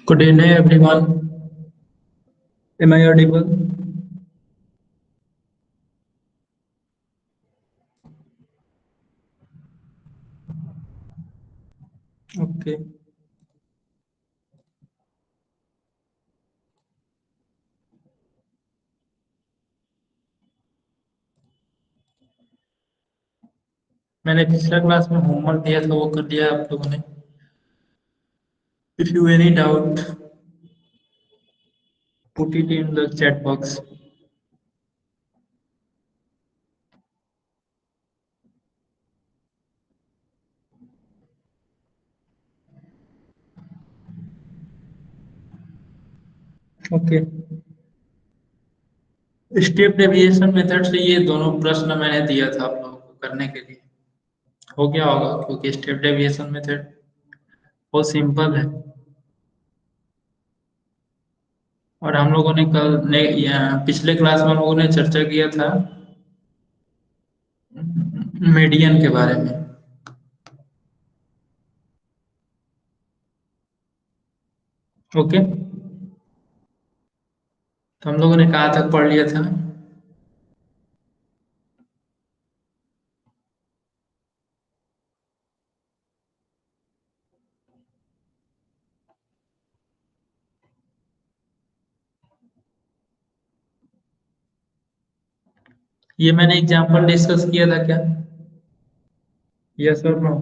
Good evening, everyone. Am I audible? Okay. मैंने पिछला class में होमवर्क दिया था वो कर दिया आप लोगों ने. If you any doubt, put it in the chat box. Okay. Step deviation method से ये दोनों प्रश्न मैंने दिया था आप लोगों को करने के लिए. हो गया होगा क्योंकि स्टेप डेविएशन मेथड बहुत सिंपल है. और हम लोगों ने पिछले क्लास में हम लोगों ने चर्चा किया था मीडियन के बारे में. ओके. तो हम लोगों ने कहाँ तक पढ़ लिया था. ये मैंने एग्जांपल डिस्कस किया था क्या. यस और नो.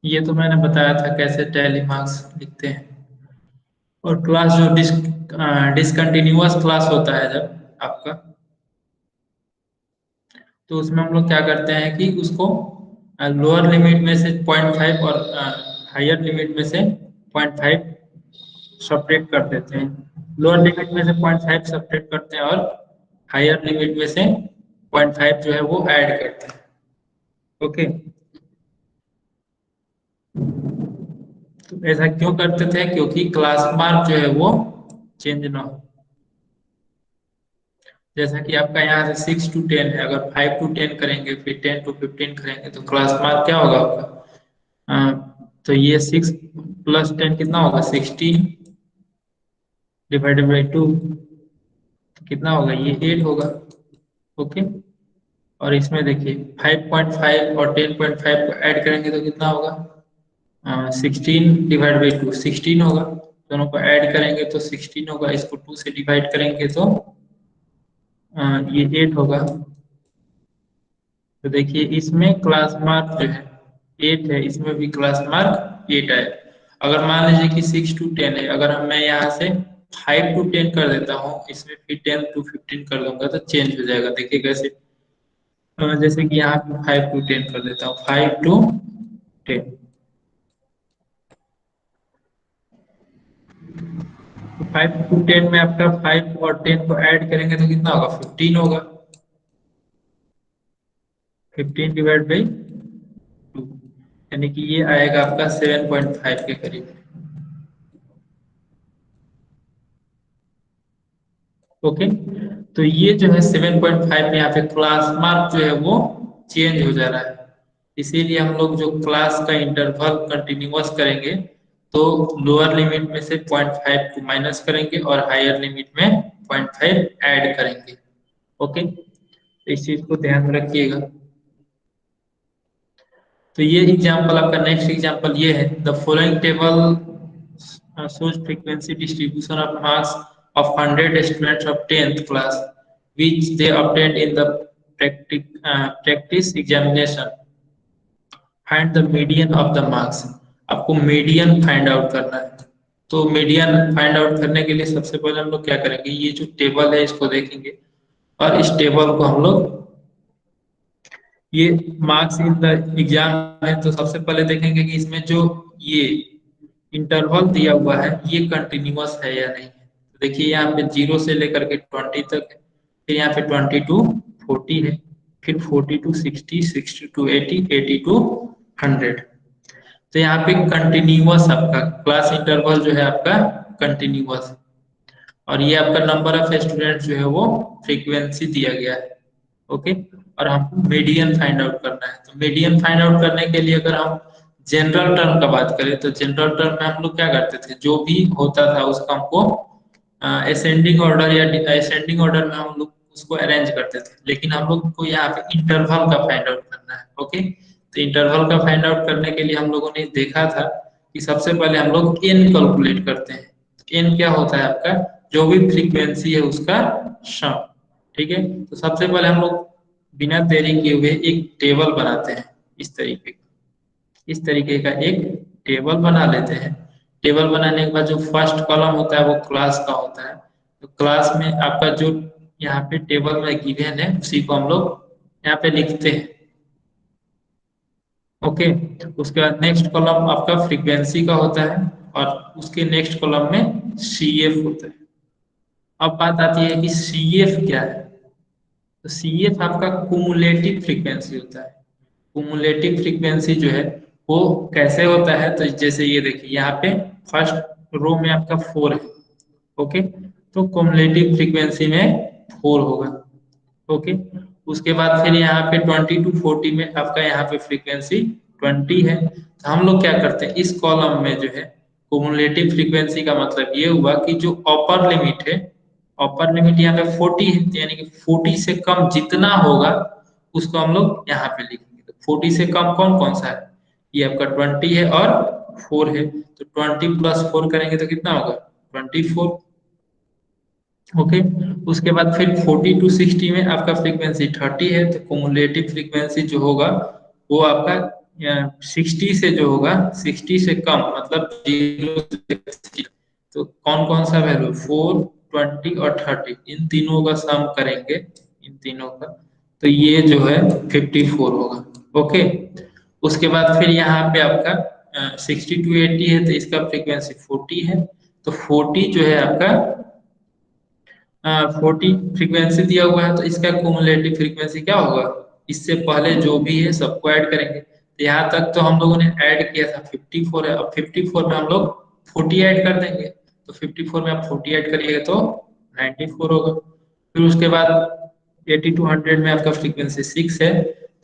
ये तो मैंने बताया था कैसे टैली मार्क्स लिखते हैं. और क्लास जो डिसकंटिन्यूअस क्लास होता है जब आपका, तो उसमें हम लोग क्या करते हैं कि उसको लोअर लिमिट में से 0.5 और हायर लिमिट में से 0.5 सब्ट्रैक्ट कर देते हैं. लोअर लिमिट में से 0.5 सब्ट्रैक्ट करते हैं और हायर लिमिट में से 0.5 जो है वो ऐड करते हैं. ओके. तो ऐसा क्यों करते थे, क्योंकि क्लास मार्क जो है वो चेंज ना हो. जैसा कि आपका यहाँ से 6 to 10 है, अगर 5 to 10 करेंगे फिर 10 to 15 करेंगे तो क्लास मार्क क्या होगा आपका. तो ये 6 + 10 कितना होगा, 16/2. कितना होगा, ये 8 होगा. ओके. और इसमें देखिए 5.5 और 10.5 को ऐड करेंगे तो कितना होगा, 16/2 16 होगा. दोनों को ऐड करेंगे तो 16 होगा. इसको 2 से डिवाइड करेंगे तो ये 8 होगा. तो देखिए इसमें क्लास मार्क जो है 8 है, इसमें भी क्लास मार्क 8 है. अगर मान लीजिए कि 6 to 10 है, अगर मैं यहाँ से 5 to 10 कर देता हूँ, इसमें फिर 10 to 15 कर दूंगा तो चेंज हो जाएगा. देखिए कैसे. जैसे कि यहाँ पे 5 to 10 कर देता हूँ, 5 to 10. तो 5 to 10 में आपका 5 और 10 को ऐड करेंगे तो कितना होगा, 15 होगा. 15/2, यानी कि ये आएगा आपका 7.5 के करीब. ओके. तो ये जो है 7.5 में यहाँ पे क्लास मार्क जो है वो चेंज हो जा रहा है. इसीलिए हम लोग जो क्लास का इंटरवल कंटिन्यूअस करेंगे तो लोअर लिमिट में से 0.5 को माइनस करेंगे और हायर लिमिट में 0.5 ऐड करेंगे. ओके. तो इस चीज को ध्यान में रखिएगा. तो ये एग्जांपल आपका, नेक्स्ट एग्जांपल ये है, the following table shows frequency distribution of marks of 100 students of 10th class which they obtained in the practice examination. Find the median of the marks. आपको मीडियन फाइंड आउट करना है. तो median find out करने के लिए सबसे पहले हम लोग क्या करेंगे, ये जो टेबल है इसको देखेंगे और इस टेबल को हम लोग, ये मार्क्स इन द एग्जाम है तो सबसे पहले देखेंगे कि इसमें जो ये इंटरवल दिया हुआ है ये कंटिन्यूअस है या नहीं है। तो देखिए यहाँ पे 0 से लेकर के 20 तक है, फिर यहाँ पे 20 टू 40 है, फिर 40 टू 60, 60 टू 80, 80 टू 100। तो यहाँ पे कंटिन्यूअस आपका क्लास इंटरवल जो है आपका कंटिन्यूअस है, और ये आपका नंबर ऑफ स्टूडेंट जो है वो फ्रीक्वेंसी दिया गया है। ओके, और हमको मीडियन फाइंड आउट करना है। तो मीडियन फाइंड आउट करने के लिए अगर हम जनरल टर्म का बात करें तो जनरल टर्म में हम लोग क्या करते थे, जो भी होता था उसका हमको असेंडिंग ऑर्डर या असेंडिंग ऑर्डर में हम लोग उसको अरेंज करते थे, लेकिन हम लोग को यहाँ पे इंटरवल का फाइंड आउट करना है। ओके, तो इंटरवल का फाइंड आउट करने के लिए हम लोगों ने देखा था कि सबसे पहले हम लोग एन कैलकुलेट करते हैं। एन क्या होता है आपका, जो भी फ्रीक्वेंसी है उसका सम। ठीक है, तो सबसे पहले हम लोग बिना देरी किए हुए एक टेबल बनाते हैं। इस तरीके का, इस तरीके का एक टेबल बना लेते हैं। टेबल बनाने के बाद जो फर्स्ट कॉलम होता है वो क्लास का होता है। तो क्लास में आपका जो यहाँ पे टेबल में गिवन है उसी को हम लोग यहाँ पे लिखते हैं। ओके, उसके बाद नेक्स्ट कॉलम आपका फ्रीक्वेंसी का होता है, और उसके नेक्स्ट कॉलम में सी एफ होता है। अब बात आती है कि सी एफ क्या है। तो सी एफ आपका कुमुलेटिव फ्रीक्वेंसी होता है। कुमुलेटिव फ्रीक्वेंसी जो है वो कैसे होता है, तो जैसे ये देखिए यहाँ पे फर्स्ट रो में आपका 4 है। ओके, तो कुमुलेटिव फ्रीक्वेंसी में 4 होगा। ओके, उसके बाद फिर यहाँ पे 20 टू 40 में आपका यहाँ पे फ्रीक्वेंसी 20 है। तो हम लोग क्या करते हैं, इस कॉलम में जो है कुमुलेटिव फ्रीक्वेंसी का मतलब ये हुआ कि जो अपर लिमिट है, अपर लिमिट यहाँ पे 40 है, तो यानी कि 40 से कम जितना होगा उसको हम लोग यहाँ पे लिखेंगे। तो 40 से कम कौन कौन सा है, ये आपका 20 है और 4 है। तो 20 प्लस 4 करेंगे तो कितना होगा, 24। ओके, उसके बाद फिर 40 टू 60 में आपका फ्रीक्वेंसी 30 है, तो कुमुलेटिव फ्रीक्वेंसी जो होगा वो आपका 60 से जो होगा 60 से कम मतलब 0 से 60। तो कौन कौन सा वैल्यू, 4, 20 और 30, इन तीनों का सम करेंगे, इन तीनों का, तो ये जो है 54 होगा। ओके, उसके बाद फिर यहाँ पे आपका 60 टू 80 है, तो इसका फ्रीक्वेंसी 40 है। तो 40 जो है आपका 40 फ्रीक्वेंसी दिया हुआ है, तो इसका कुमुलेटिव फ्रीक्वेंसी क्या होगा, इससे पहले जो भी है सबको ऐड करेंगे। तो यहाँ तक तो हम लोगों ने ऐड किया था 54 है, अब 54 में हम लोग 40 ऐड कर देंगे। तो 54 में आप 40 ऐड करिएगा तो 94 होगा। फिर उसके बाद 80 टू 100 में आपका फ्रीक्वेंसी 6 है।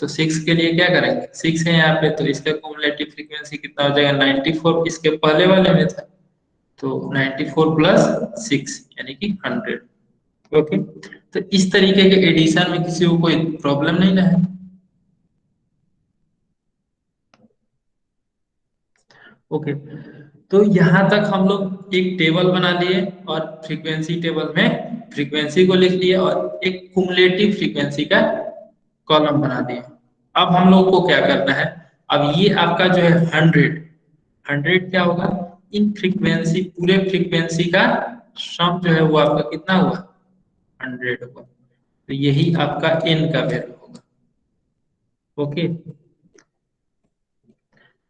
तो 6 के लिए क्या करेंगे, 6 है यहाँ पे, तो इसका कुमुलेटिव फ्रीक्वेंसी कितना हो जाएगा, 94, इसके पहले वाले में था। तो 94 प्लस 6 यानी कि 100। ओके, तो इस तरीके के एडिशन में किसी को कोई प्रॉब्लम नहीं ना है। ओके, तो यहाँ तक हम लोग एक टेबल बना लिए, और फ्रीक्वेंसी टेबल में फ्रीक्वेंसी को लिख लिए, और एक कुमुलेटिव फ्रीक्वेंसी का कॉलम बना दिए। अब हम लोग को क्या करना है, अब ये आपका जो है 100, 100 क्या होगा, इन फ्रीक्वेंसी पूरे फ्रीक्वेंसी का सम जो है वो आपका कितना हुआ, 100 होगा। तो यही आपका एन का वैल्यू होगा। ओके,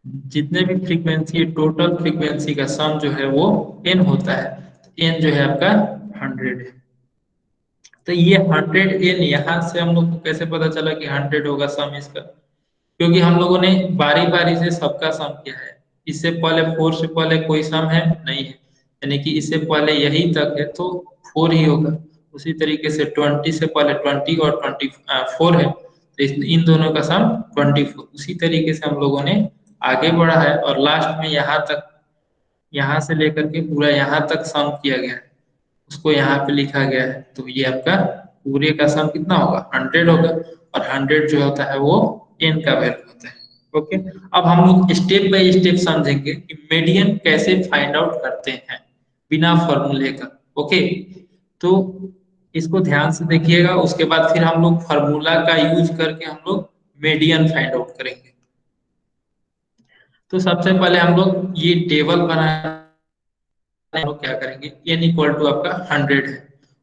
जितने भी फ्रीक्वेंसी है टोटल फ्रीक्वेंसी का सम जो है वो एन होता है। एन जो है आपका 100 है। तो ये 100 एन, यहाँ से हम लोग को कैसे पता चला कि 100 होगा सम इसका, क्योंकि हम लोगों ने बारी बारी से सबका सम किया है। इससे पहले 4 से पहले कोई सम है नहीं है, यानी कि इससे पहले यही तक है तो 4 ही होगा। उसी तरीके से 20 से पहले 20 और 24 है, तो इन दोनों का सम 24। उसी तरीके से हम लोगों ने आगे बढ़ा है, और लास्ट में यहाँ तक, यहाँ से लेकर के पूरा यहाँ तक सम किया गया है, उसको यहाँ पे लिखा गया है। तो ये आपका पूरे का सम कितना होगा, 100 होगा। और 100 जो होता है वो एन का वैल्यू होता है। ओके, अब हम लोग स्टेप बाय स्टेप समझेंगे कि मीडियन कैसे फाइंड आउट करते हैं बिना फॉर्मूले का। ओके, तो इसको ध्यान से देखिएगा, उसके बाद फिर हम लोग फार्मूला का यूज करके हम लोग मीडियन फाइंड आउट करेंगे। तो सबसे पहले हम लोग ये टेबल बनाना, हम लोग क्या करेंगे, एन इक्वल टू आपका 100 है।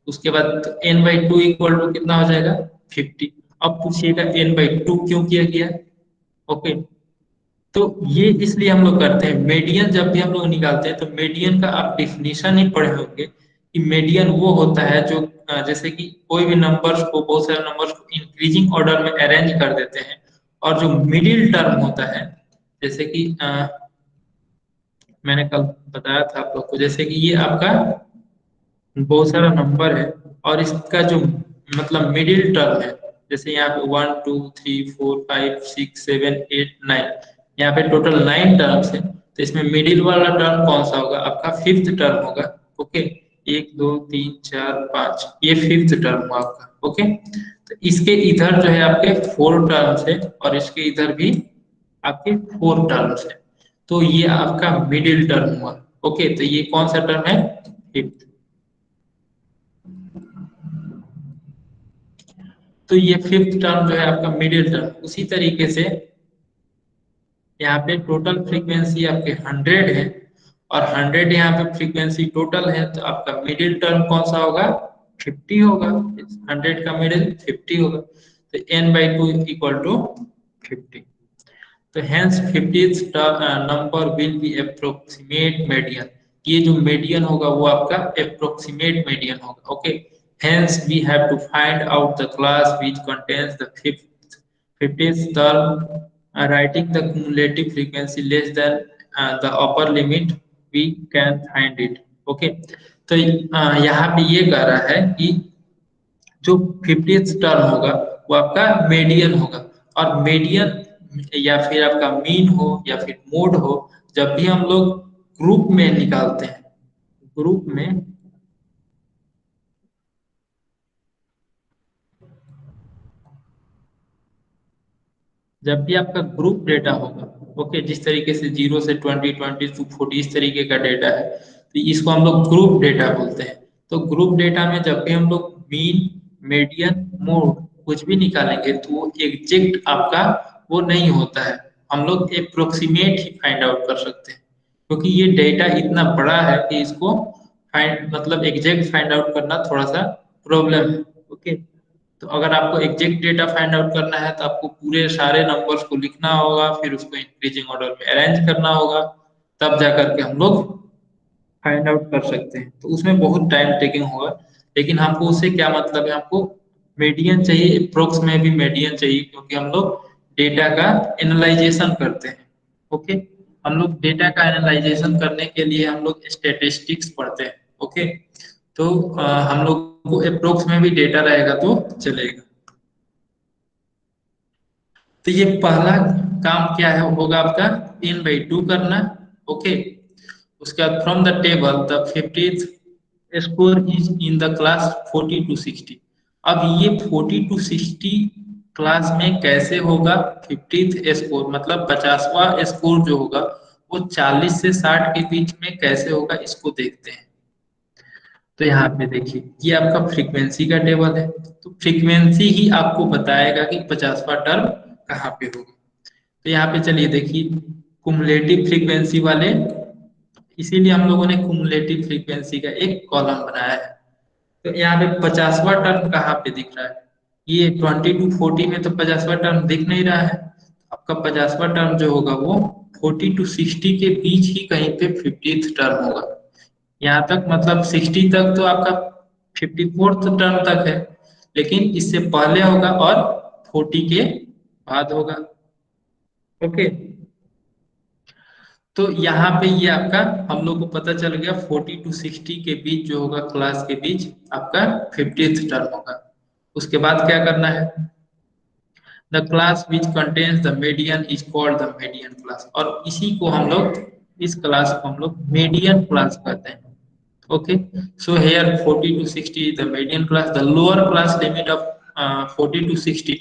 उसके बाद n by two equal to कितना हो जाएगा, 50। अब पूछिएगा एन बाई टू क्यों किया गया। ओके, तो ये इसलिए हम लोग करते हैं। मीडियन जब भी हम लोग निकालते हैं तो मीडियन का आप डिफिनीशन ही पढ़े होंगे कि मीडियन वो होता है जो जैसे कि कोई भी नंबर्स को, बहुत सारे नंबर्स को इंक्रीजिंग ऑर्डर में अरेंज कर देते हैं, और जो मिडिल टर्म होता है, जैसे कि मैंने कल बताया था आप लोग को, जैसे कि ये आपका बहुत सारा नंबर है और इसका जो मतलब मिडिल टर्म है, जैसे यहाँ पे 1 2 3 4 5 6 7 8 9, यहाँ पे टोटल 9 टर्म्स है, तो इसमें मिडिल वाला टर्म कौन सा होगा? आपका फिफ्थ टर्म होगा। ओके, 1 2 3 4 5, ये फिफ्थ टर्म हुआ आपका। ओके, तो इसके इधर जो है आपके 4 टर्म्स है और इसके इधर भी आपके 4 टर्म्स है, तो ये आपका मिडिल टर्म हुआ। ओके, तो ये कौन सा टर्म है? फिफ्थ। तो ये फिफ्थ टर्म जो है आपका मिडिल टर्म। उसी तरीके से यहाँ पे टोटल फ्रीक्वेंसी आपके 100 है और 100 यहाँ पे फ्रीक्वेंसी टोटल है, तो आपका मिडिल टर्म कौन सा होगा? 50 होगा। 100 का मिडिल 50 होगा, तो n/2 इक्वल टू 50। तो hence 50th number will be approximate median. ये जो मीडियन होगा वो आपका अप्रोक्सीमेट मीडियन होगा। Okay, hence we have to find out the class which contains the 50th term, writing the cumulative frequency less than the upper limit, we can find it. Okay, तो यहाँ पे ये कह रहा है कि जो 50th टर्म होगा वो आपका मीडियन होगा, और मीडियन या फिर आपका मीन हो या फिर मोड हो, जब भी हम लोग ग्रुप में निकालते हैं, ग्रुप में जब भी आपका ग्रुप डेटा होगा, ओके, जिस तरीके से 0 से 20, 20 to 40 इस तरीके का डेटा है, तो इसको हम लोग ग्रुप डेटा बोलते हैं। तो ग्रुप डेटा में जब भी हम लोग मीन, मीडियन, मोड कुछ भी निकालेंगे तो वो एग्जैक्ट आपका वो नहीं होता है, हम लोग अप्रोक्सीमेट ही फाइंड आउट कर सकते हैं, क्योंकि ये डेटा इतना बड़ा है कि इसको फाइंड मतलब एग्जैक्ट फाइंड आउट करना थोड़ा सा प्रॉब्लम है। ओके, तो अगर आपको एग्जैक्ट डेटा फाइंड आउट करना है तो आपको पूरे सारे नंबर्स को लिखना होगा, फिर उसको इंक्रीजिंग ऑर्डर में अरेंज करना होगा, तब जा करके हम लोग फाइंड आउट कर सकते हैं, तो उसमें बहुत टाइम टेकिंग होगा। लेकिन हमको उससे क्या मतलब है? हमको मीडियन चाहिए, अप्रोक्स में भी मीडियन चाहिए, क्योंकि हम लोग डेटा का एनालाइजेशन करते हैं। ओके, हम लोग डेटा का एनालाइजेशन करने के लिए हम लोग स्टैटिस्टिक्स पढ़ते हैं। ओके, तो हम लोग को अप्रोक्स में भी डेटा रहेगा तो चलेगा। तो ये पहला काम क्या है होगा आपका? n/2 करना। ओके, उसके बाद from the table the 50th score is in the class 40 to 60। अब ये 40 to 60 क्लास में कैसे होगा? 50th स्कोर मतलब 50वां स्कोर जो होगा वो 40 से 60 के बीच में कैसे होगा, इसको देखते हैं। तो यहाँ पे देखिए ये आपका फ्रीक्वेंसी का टेबल है, तो फ्रीक्वेंसी ही आपको बताएगा कि 50वां टर्म कहाँ पे होगा। तो यहाँ पे चलिए देखिए कुमुलेटिव फ्रीक्वेंसी वाले, इसीलिए हम लोगों ने कुमुलेटिव फ्रीक्वेंसी का एक कॉलम बनाया है। तो यहाँ पे 50वां टर्म कहाँ पे दिख रहा है? ये 20 to 40 में तो 50वां टर्म दिख नहीं रहा है। आपका 50वां टर्म जो होगा वो 40 to 60 के बीच ही कहीं पे 50th टर्म होगा। यहाँ तक मतलब 60 तक तो आपका 54th टर्म तक है, लेकिन इससे पहले होगा और 40 के बाद होगा। ओके, तो यहाँ पे ये आपका हम लोग को पता चल गया 40 to 60 के बीच जो होगा क्लास के बीच आपका 50th टर्म होगा। उसके बाद क्या करना है? The class which contains the median is called the median class, और इसी को हम लोग, इस क्लास को हम लोग मीडियन क्लास कहते हैं। Okay, so here 40 to 60 is the median class. The lower class limit of 40 to 60,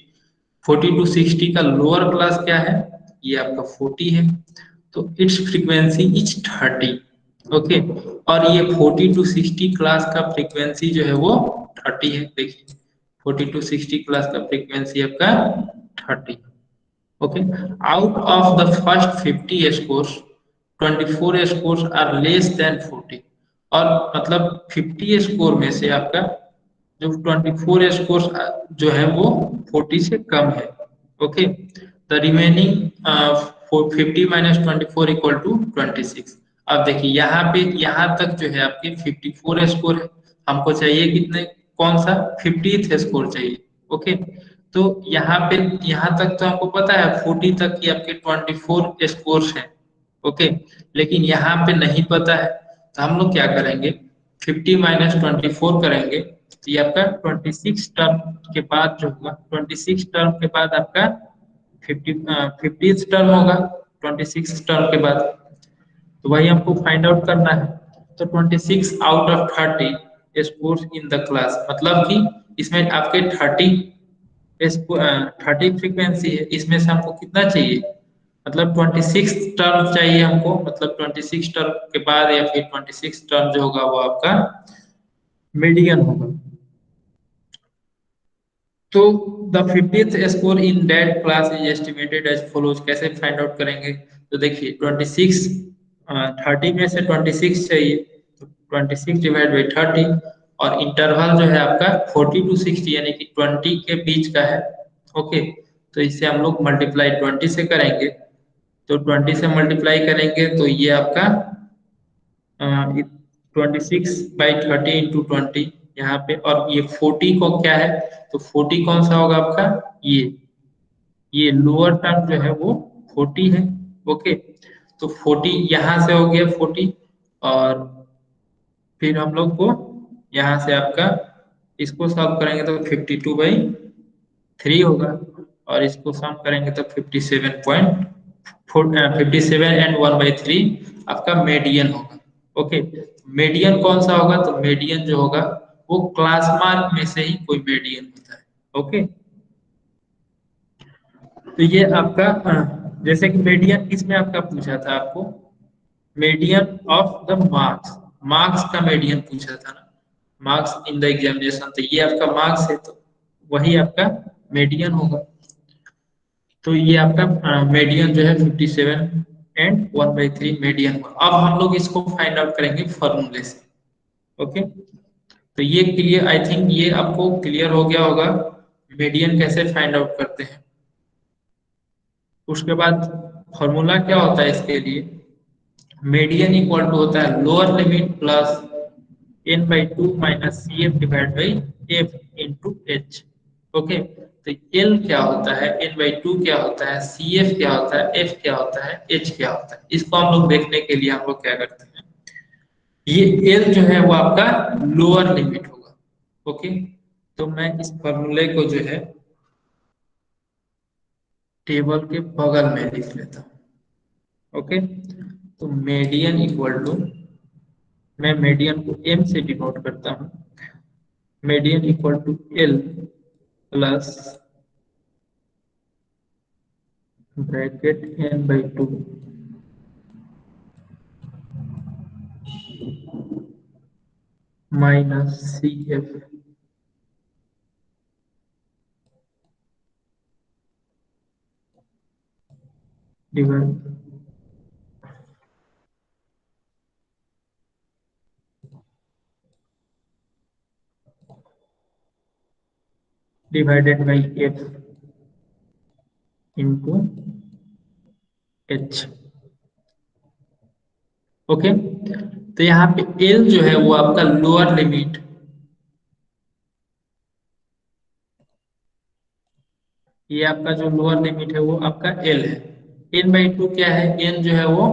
40 to 60 का लोअर क्लास क्या है? ये आपका 40 है, तो इट्स फ्रीक्वेंसी इज 30। ओके, और ये 40 टू 60 क्लास का फ्रीक्वेंसी जो है वो 30 है। देखिए 40 टू 60 क्लास का फ्रीक्वेंसी आपका 30। Okay, out of the first 50 scores 24 scores are less than 40, और मतलब 50 स्कोर में से आपका जो 24 स्कोर्स जो है वो 40 से कम है। Okay, the remaining 50 minus 24 equal to 26। अब देखिए यहाँ तक जो है आपके 54 स्कोर है, हमको चाहिए कितने, कौन सा 50th स्कोर चाहिए। ओके, तो यहाँ तक तो हमको पता है 40 तक की आपके 24 स्कोर है। ओके, लेकिन यहाँ पे नहीं पता है, तो हम लोग क्या करेंगे, 50 माइनस 24 करेंगे, तो ये आपका 26 टर्म के बाद जो होगा, 26 टर्म के बाद आपका 50 टर्म होगा 26 टर्म के बाद, तो वही हमको फाइंड आउट करना है। तो 26 out of 30 scores in the class, मतलब कि इसमें आपके 30 फ्रीक्वेंसी है, इसमें से हमको कितना चाहिए, मतलब 26 टर्म चाहिए हमको, मतलब 26 टर्म के बाद या फिर 26 टर्म जो होगा वो आपका मीडियन होगा। तो the 50th score in that class is estimated as follows, कैसे फाइंड आउट करेंगे, तो देखिए 26 30 में से 26 चाहिए, तो 26 डिवाइड बाई 30, और इंटरवल जो है आपका 40 टू 60 यानी कि 20 के बीच का है। ओके, तो इसे हम लोग मल्टीप्लाई 20 से करेंगे, तो 20 से मल्टीप्लाई करेंगे तो ये आपका 26/30 × 20 यहाँ पे, और ये 40 को क्या है, तो 40 कौन सा होगा आपका, ये लोअर टर्म जो है वो 40 है। ओके, तो 40 यहाँ से हो गया 40, और फिर हम लोग को यहाँ से आपका इसको सॉल्व करेंगे तो 52/3 होगा, और इसको सम करेंगे तो 57 एंड 1/3 आपका मीडियन होगा। ओके, मीडियन कौन सा होगा, तो मीडियन जो होगा वो क्लास मार्क में से ही कोई मीडियन होता है। ओके, तो ये आपका जैसे कि मीडियन किसमें आपका पूछा था आपको, median of the marks, marks का मीडियन पूछा था ना, मार्क्स इन द एग्जामिनेशन, तो ये आपका मार्क्स है, तो वही आपका मीडियन होगा। तो ये आपका मीडियन जो है 57 एंड 1/3 मीडियन हुआ। अब हम लोग इसको फाइंड आउट करेंगे फॉर्मूले से। ओके, तो ये क्लियर, आई थिंक ये आपको क्लियर हो गया होगा मीडियन कैसे फाइंड आउट करते हैं। उसके बाद फॉर्मूला क्या होता है इसके लिए, मीडियन इक्वल टू होता है lower limit plus n/2 minus c f divide by f into h. Okay, तो एल क्या होता है, n/2 क्या होता है, सी एफ क्या होता है, एफ क्या होता है, एच क्या होता है, इसको हम लोग देखने के लिए हम लोग क्या करते हैं, ये एल जो है वो आपका लोअर लिमिट होगा। ओके, तो मैं इस फॉर्मूले को जो है टेबल के बगल में लिख लेता हूँ। ओके, तो मीडियन इक्वल टू, मैं मीडियन को एम से डिनोट करता हूँ, median equal to L plus bracket n/2 minus c f divided by f into h. Okay, तो यहाँ पे एल जो है वो आपका लोअर लिमिट, ये आपका जो लोअर लिमिट है वो आपका एल है। n/2 क्या है, एन जो है वो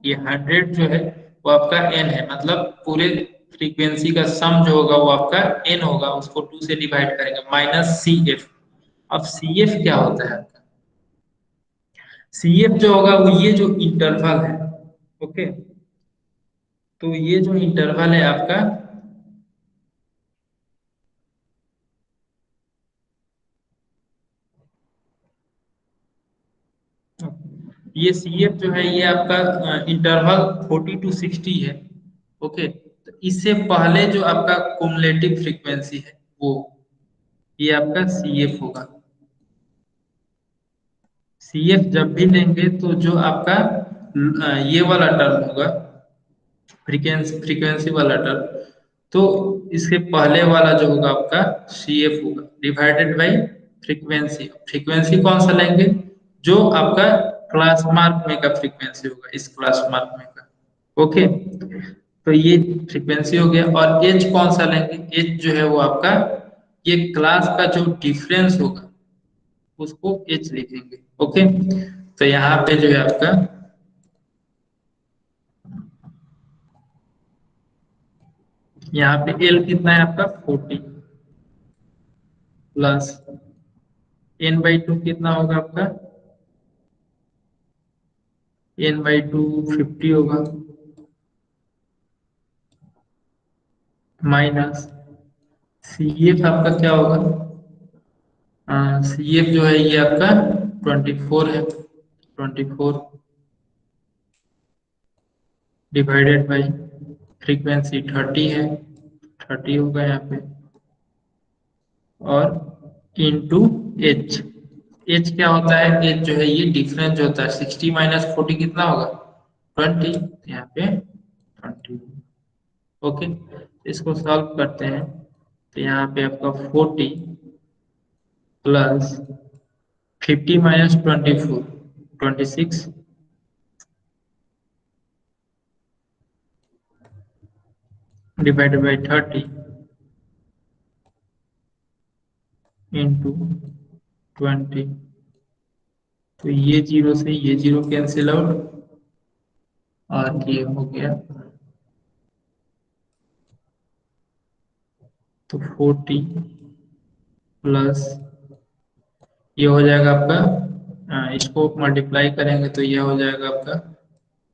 ये 100 जो है वो आपका एन है, मतलब पूरे फ्रीक्वेंसी का सम जो होगा वो आपका एन होगा, उसको 2 से डिवाइड करेंगे, माइनस सी एफ। अब सी एफ क्या होता है आपका, सी एफ जो होगा वो ये जो इंटरवल है। ओके, तो ये जो इंटरवल है आपका, ये सी एफ जो है ये आपका इंटरवल 40 to 60 है। ओके, तो इससे पहले जो आपका कुमुलेटिव फ्रीक्वेंसी है वो, ये आपका सी एफ होगा। सी एफ जब भी लेंगे तो जो आपका ये वाला टर्म होगा, फ्रीक्वेंसी वाला टर्म, तो इसके पहले वाला जो होगा आपका सी एफ होगा डिवाइडेड बाई फ्रीक्वेंसी। फ्रीक्वेंसी कौन सा लेंगे, जो आपका क्लास मार्क में का फ्रीक्वेंसी होगा, इस क्लास मार्क में का। ओके, तो ये फ्रीक्वेंसी हो गया। और एच कौन सा लेंगे? एच जो है वो आपका ये क्लास का जो डिफरेंस होगा उसको एच लिखेंगे। ओके, तो यहाँ पे जो है आपका यहाँ पे एल कितना है आपका 40 प्लस एन बाई टू कितना होगा आपका, एन बाई टू 50 होगा, माइनस सी एफ आपका क्या होगा, सी एफ जो है ये आपका 24 है, 24 डिवाइडेड बाई फ्रीक्वेंसी 30 है, 30 होगा यहाँ पे, और इंटू एच। एच क्या होता है? एच जो है ये डिफरेंस होता है, 60 माइनस 40 कितना होगा 20, यहाँ पे 20। ओके, इसको सॉल्व करते हैं तो यहाँ पे आपका 40 plus 50 minus 24 26 divided by 30 into 20। तो ये जीरो से ये जीरो कैंसिल आउट, और ये हो गया तो 40 प्लस ये हो जाएगा आपका, इसको मल्टीप्लाई करेंगे तो ये हो जाएगा आपका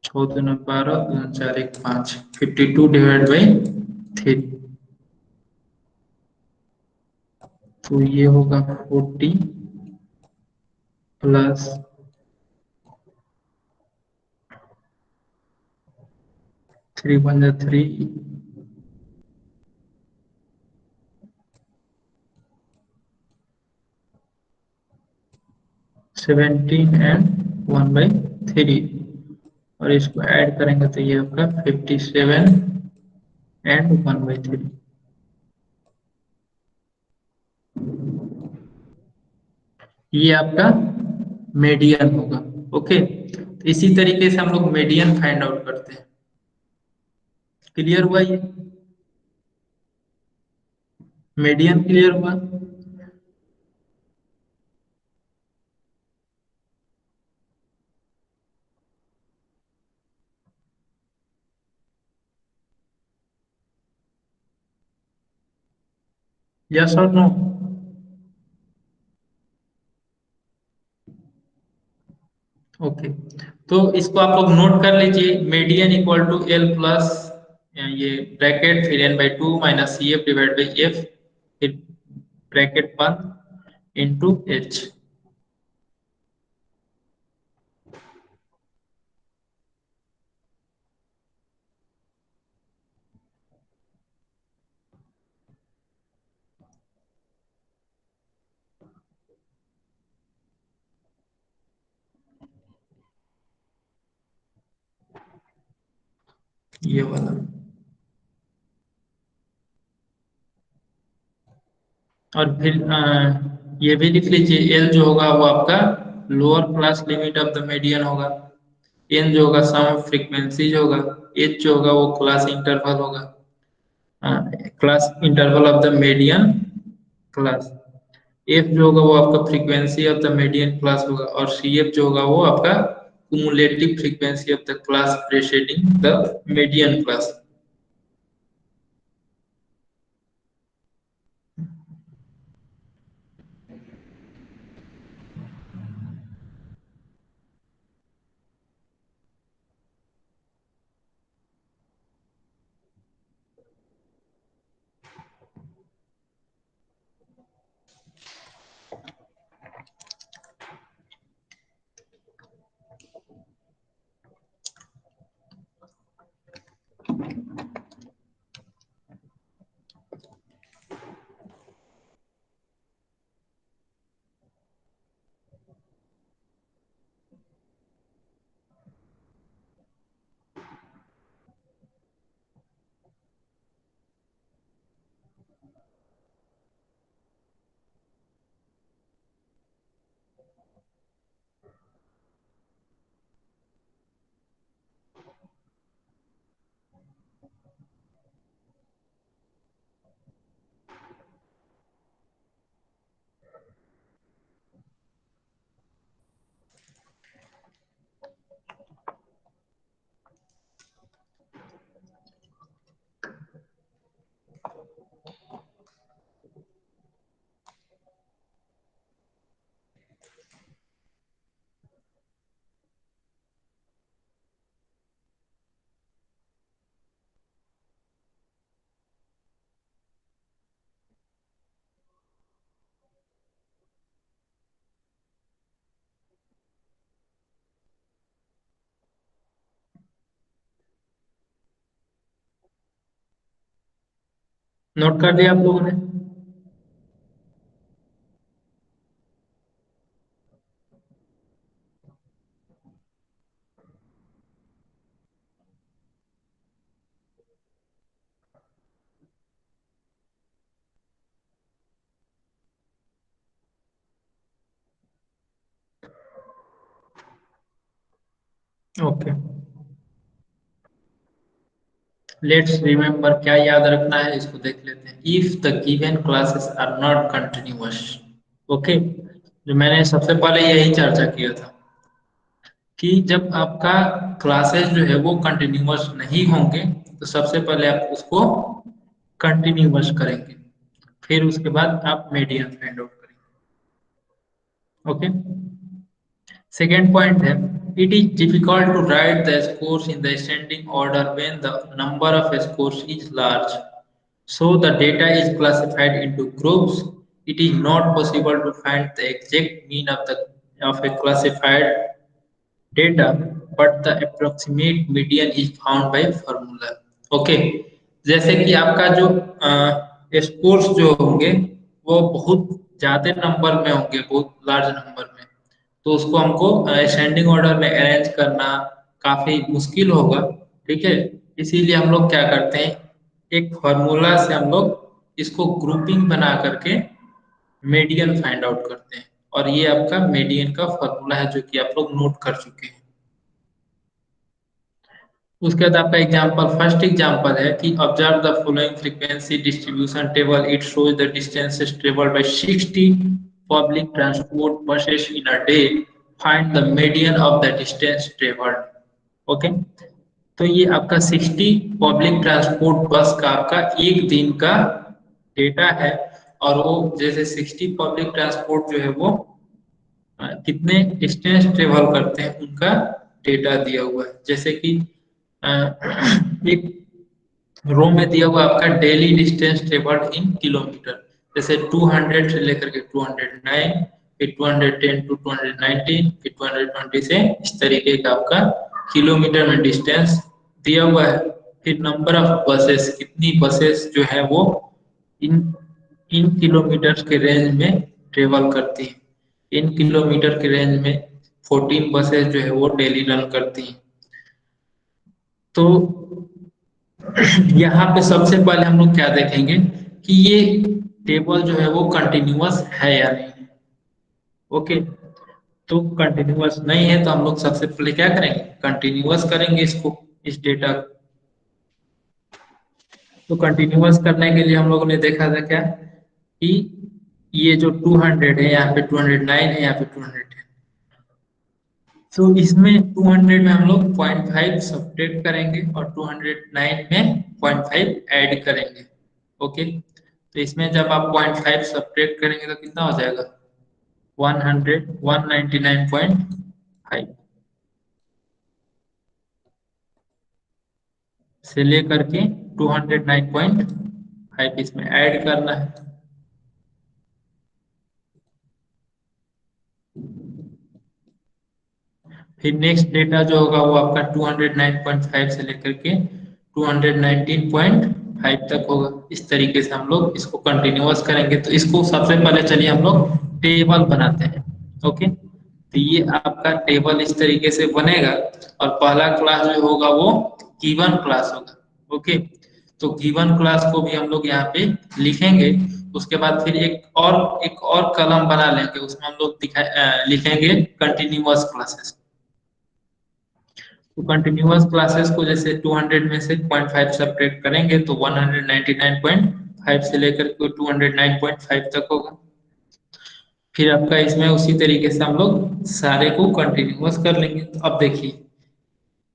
6 दूना 12, 2 4 1 5, 52 डिवाइड बाई 3। तो ये होगा 40 प्लस 3 × 3 17 एंड 1/3, और इसको ऐड करेंगे तो ये आपका 57 एंड 1/3। ये आपका मीडियन होगा। ओके, तो इसी तरीके से हम लोग मीडियन फाइंड आउट करते हैं। क्लियर हुआ ये? मीडियन क्लियर हुआ? यस और नो? ओके, तो इसको आप लोग नोट कर लीजिए, median equal to L plus ये ब्रैकेट फिर n by two minus c f divide by f, फिर ब्रैकेट बंद इंटू एच। ये वाला, और फिर ये भी लिख लीजिए, एल जो होगा वो आपका lower class limit of the median होगा, एन जो होगा सम ऑफ फ्रीक्वेंसी जो होगा, एच जो होगा वो क्लास इंटरवल होगा, class interval of the median class, F जो होगा वो आपका frequency of the median class होगा, और सी एफ जो होगा वो आपका cumulative frequency of the class preceding the median class। Note कर लिया आप लोगों ने? ओके, लेट्स रिमेम्बर, क्या याद रखना है इसको देख लेते हैं। If the given classes are not continuous, okay, जो मैंने सबसे पहले यही चर्चा किया था कि जब आपका क्लासेस जो है वो कंटिन्यूअस नहीं होंगे तो सबसे पहले आप उसको कंटिन्यूअस करेंगे, फिर उसके बाद आप मीडियन फाइंड आउट करेंगे। ओके, सेकेंड पॉइंट है, it is difficult to write the scores in the ascending order when the number of scores is large, so the data is classified into groups. It is not possible to find the exact mean of the of a classified data, but the approximate median is found by formula. Okay, जैसे कि आपका जो scores जो होंगे वो बहुत ज्यादा number में होंगे, बहुत लार्ज नंबर में, तो उसको हमको असेंडिंग ऑर्डर में अरेंज करना काफी मुश्किल होगा। ठीक है, इसीलिए हम लोग क्या करते हैं, एक फॉर्मूला से हम लोग इसको ग्रुपिंग बना करके मीडियन फाइंड आउट करते हैं, और ये आपका मीडियन का फॉर्मूला है जो कि आप लोग नोट कर चुके हैं। उसके बाद आपका एग्जांपल, फर्स्ट एग्जांपल है कि observe the following frequency distribution table, it shows the distances travelled by 60 public transport buses in a day, find the median of the distance travelled. Okay, तो ये आपका 60 पब्लिक ट्रांसपोर्ट बस का आपका एक दिन का डेटा है, और वो जैसे 60 पब्लिक ट्रांसपोर्ट जो है वो कितने डिस्टेंस ट्रेवल करते हैं उनका डेटा दिया हुआ है। जैसे कि अ, एक रो में दिया हुआ आपका daily distance travelled in kilometre, जैसे 200 से लेकर के 209, फिर 210 टू 219, फिर 220 से इस तरीके का आपका किलोमीटर में डिस्टेंस दिया हुआ है। फिर नंबर ऑफ बसेस, कितनी बसेस जो है वो इन इन किलोमीटर के रेंज में ट्रेवल करती हैं। इन किलोमीटर के रेंज में 14 बसेस जो है वो डेली रन करती हैं। तो यहाँ पे सबसे पहले हम लोग क्या देखेंगे कि ये टेबल जो है वो कंटिन्यूअस है या नहीं। ओके, तो कंटिन्यूअस नहीं है तो हम लोग सबसे पहले क्या करेंगे, कंटिन्यूअस करेंगे इसको, इस डेटा को। तो कंटिन्यूअस करने के लिए हम लोगों ने देखा था क्या कि ये जो 200 है, यहाँ पे 209 है, यहाँ पे 210, तो इसमें 200 में हम लोग 0.5 सब्ट्रैक्ट करेंगे और 209 में 0.5 ऐड करेंगे। ओके, तो इसमें जब आप 0.5 सब्ट्रैक्ट करेंगे तो कितना हो जाएगा, 199.5 से लेकर के 209.5 इसमें ऐड करना है। फिर नेक्स्ट डेटा जो होगा वो आपका 209.5 से लेकर के 219.5 तक होगा। इस तरीके से हम लोग इसको कंटिन्यूअस करेंगे। तो इसको सबसे पहले चलिए हम लोग टेबल बनाते हैं। ओके, तो ये आपका टेबल इस तरीके से बनेगा, और पहला क्लास जो होगा वो गिवन क्लास होगा। ओके, तो गिवन क्लास को भी हम लोग यहाँ पे लिखेंगे। उसके बाद फिर एक और कलम बना लेंगे, उसमें हम लोग लिखेंगे कंटिन्यूअस क्लासेस। तो कंटिन्यूअस क्लासेस को जैसे 200 में से 0.5 सब्ट्रैक्ट करेंगे तो 199.5 से लेकर के 209.5 तक होगा। फिर आपका इसमें उसी तरीके से हम लोग सारे को कंटिन्यूअस कर लेंगे। तो अब देखिए,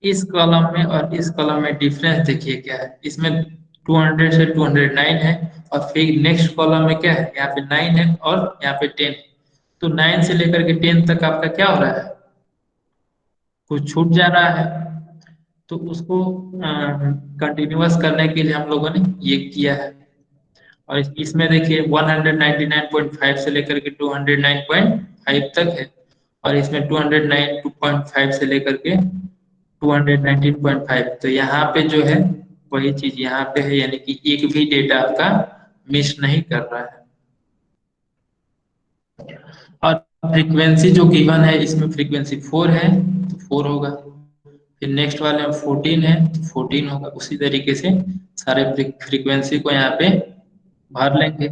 इस कॉलम में और इस कॉलम में डिफरेंस देखिए क्या है। इसमें 200 से 209 है, और फिर नेक्स्ट कॉलम में क्या है, यहाँ पे 9 है और यहाँ पे 10। तो 9 से लेकर के 10 तक आपका क्या हो रहा है, कुछ छूट जा रहा है। तो उसको कंटिन्यूअस करने के लिए हम लोगों ने ये किया है। और इसमें देखिए 199.5 से लेकर के 209.5 तक है, और इसमें 209.5 से लेकर के 219.5। तो यहाँ पे जो है वही चीज यहाँ पे है, यानी कि एक भी डेटा आपका मिस नहीं कर रहा है। और फ्रीक्वेंसी जो गिवन है इसमें फ्रीक्वेंसी 4 है तो 4 होगा, फिर नेक्स्ट वाले में 14 है तो 14 होगा। उसी तरीके से सारे फ्रीक्वेंसी को यहाँ पे भर लेंगे।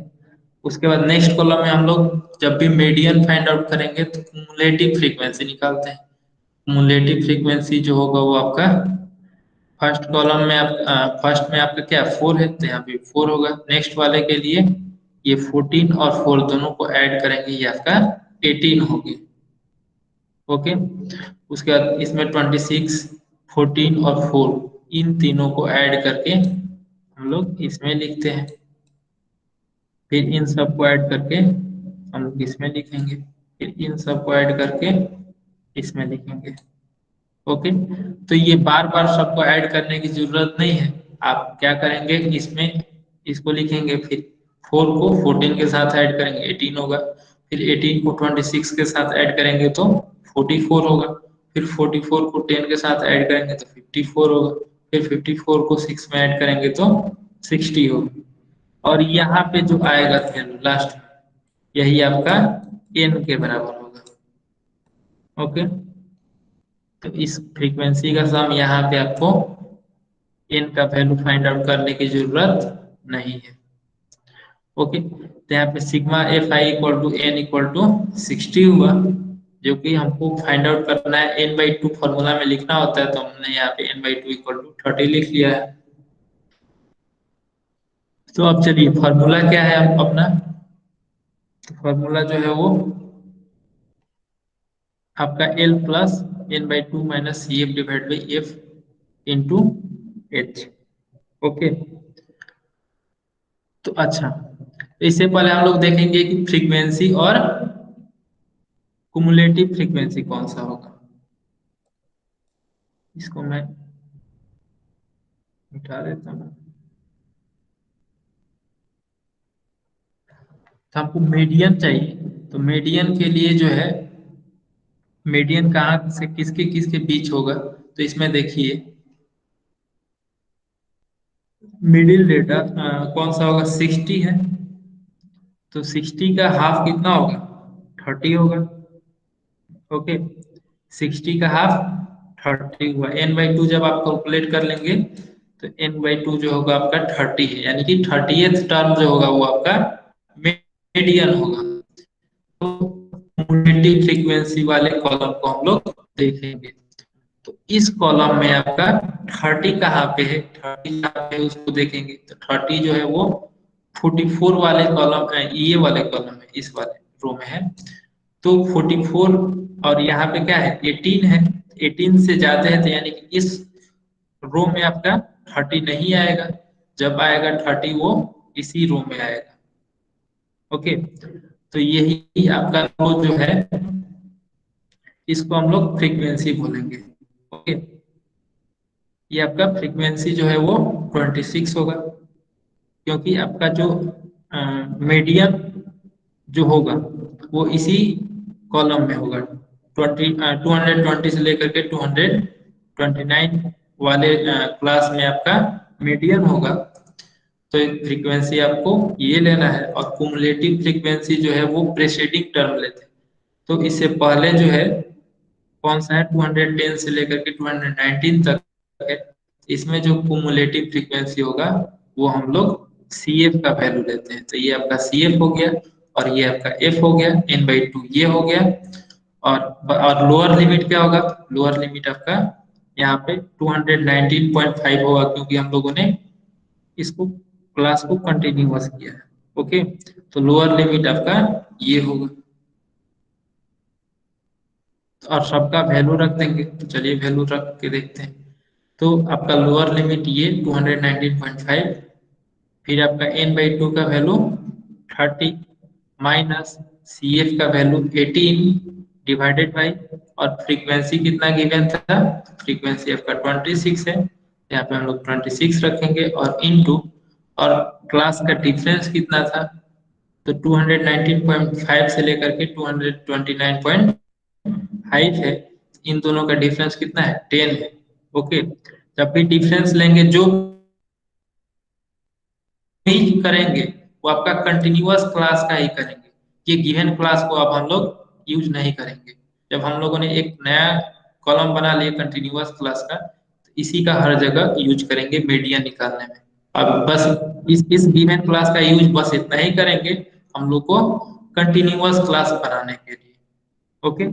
उसके बाद नेक्स्ट कॉलम में हम लोग जब भी मीडियन फाइंड आउट करेंगे तो क्यूमुलेटिव फ्रीक्वेंसी निकालते हैं। क्यूमुलेटिव फ्रीक्वेंसी जो होगा वो आपका फर्स्ट कॉलम में फर्स्ट में आपका क्या 4 है तो यहाँ पे 4 होगा। नेक्स्ट वाले के लिए ये 14 और 4 दोनों को ऐड करेंगे, ये आपका 18 होगी। ओके, उसके बाद इसमें 26, 14 और 4 इन तीनों को ऐड करके हम लोग इसमें लिखते हैं। फिर इन सबको ऐड करके हम लोग इसमें लिखेंगे, फिर इन सबको ऐड करके इसमें लिखेंगे। ओके, तो ये बार बार सबको ऐड करने की जरूरत नहीं है। आप क्या करेंगे, इसमें इसको लिखेंगे, फिर 4 को 14 के साथ ऐड करेंगे 18 होगा, फिर 18 को 26 के साथ ऐड करेंगे तो 44 होगा, फिर 44 को 10 के साथ ऐड करेंगे तो 54 होगा, फिर 54 को 6 में ऐड करेंगे तो 60 होगा। और यहाँ पे जो आएगा वैल्यू लास्ट में यही आपका n के बराबर होगा। ओके, तो इस फ्रीक्वेंसी का सम यहाँ पे आपको n का वैल्यू फाइंड आउट करने की जरूरत नहीं है। ओके, तो यहाँ पे sigma f i equal to n equal to 60 हुआ, जो कि हमको फाइंड आउट करना है। n/2 फॉर्मूला में लिखना होता है तो हमने यहाँ पे n/2 इक्वल टू 30 लिख लिया है। तो अब चलिए फॉर्मूला क्या है अपना, तो फॉर्मूला जो है वो आपका L plus n/2 minus c f divide by f into h. Okay, तो अच्छा, इससे पहले हम लोग देखेंगे कि फ्रीक्वेंसी और कुमुलेटिव फ्रीक्वेंसी कौन सा होगा। इसको मैं मिटा देता हूँ। तो हमको मीडियन चाहिए, तो मीडियन के लिए जो है मीडियन कहाँ से किसके किसके बीच होगा, तो इसमें देखिए मिडिल डेटा कौन सा होगा, 60 है, तो 60 का हाफ कितना होगा, 30 होगा। ओके, 60 का हाफ 30 हुआ, n/2 जब आप कैलकुलेट कर लेंगे तो n/2 जो होगा आपका 30 है, यानी कि 30th टर्म जो होगा वो आपका मीडियन होगा। तो कम्युलेटिव फ्रीक्वेंसी वाले कॉलम को हम लोग देखेंगे। तो इस कॉलम में आपका 30 कहाँ पे है, 30 कहाँ पे है उसको देखेंगे। तो 30 जो है वो 44 वाले कॉलम, ये वाले कॉलम में, इस वाले रो में है। तो 44 और यहाँ पे क्या है 18 है, 18 से ज्यादा है तो यानी कि इस रो में आपका 30 नहीं आएगा, जब आएगा 30 वो इसी रो में आएगा। ओके, तो यही आपका रो जो है इसको हम लोग फ्रीक्वेंसी बोलेंगे। ओके, ये आपका फ्रीक्वेंसी जो है वो 26 होगा, क्योंकि आपका जो मीडियन जो होगा वो इसी कॉलम में होगा। 220 से लेकर के 229 वाले क्लास में आपका मीडियन होगा। तो एक फ्रीक्वेंसी आपको ये लेना है, और कुमुलेटिव फ्रीक्वेंसी जो है वो प्रेसीडिंग टर्म लेते हैं। तो इससे पहले जो है कौन सा है 210 से लेकर के 219 तक है, इसमें जो कुमुलेटिव फ्रीक्वेंसी होगा वो हम लोग सी एफ का वैल्यू लेते हैं। तो ये आपका सी एफ हो गया, और ये आपका एफ हो गया, n/2 ये हो गया। और लोअर लिमिट क्या होगा, लोअर लिमिट आपका यहाँ पे 219.5 होगा, क्योंकि हम लोगों ने इसको क्लास को कंटिन्यूअस किया है। ओके, तो लोअर लिमिट आपका ये होगा, और सबका वैल्यू रख देंगे। तो चलिए वैल्यू रख के देखते हैं। तो आपका लोअर लिमिट ये 219.5, फिर आपका n/2 का वैल्यू 30 माइनस सी एफ का वैल्यू 18 डिवाइडेड बाई, और फ्रीक्वेंसी कितना गिवन था, फ्रीक्वेंसी आपका 26 है, यहाँ पे हम लोग 26 रखेंगे, और इनटू, और क्लास का डिफरेंस कितना था, तो 219.5 से लेकर के 229.5 है, इन दोनों का डिफरेंस कितना है 10 है। ओके, जब भी डिफरेंस लेंगे जो भी करेंगे वो आपका कंटिन्यूअस क्लास का ही करेंगे। ये गिवन क्लास को अब हम लोग यूज नहीं करेंगे। जब हम लोगों ने एक नया कॉलम बना लिया कंटिन्यूअस क्लास का, तो इसी का हर जगह यूज करेंगे मीडियन निकालने में। अब बस इस गिवन क्लास का यूज बस इतना ही करेंगे हम लोग को कंटिन्यूअस क्लास बनाने के लिए। ओके,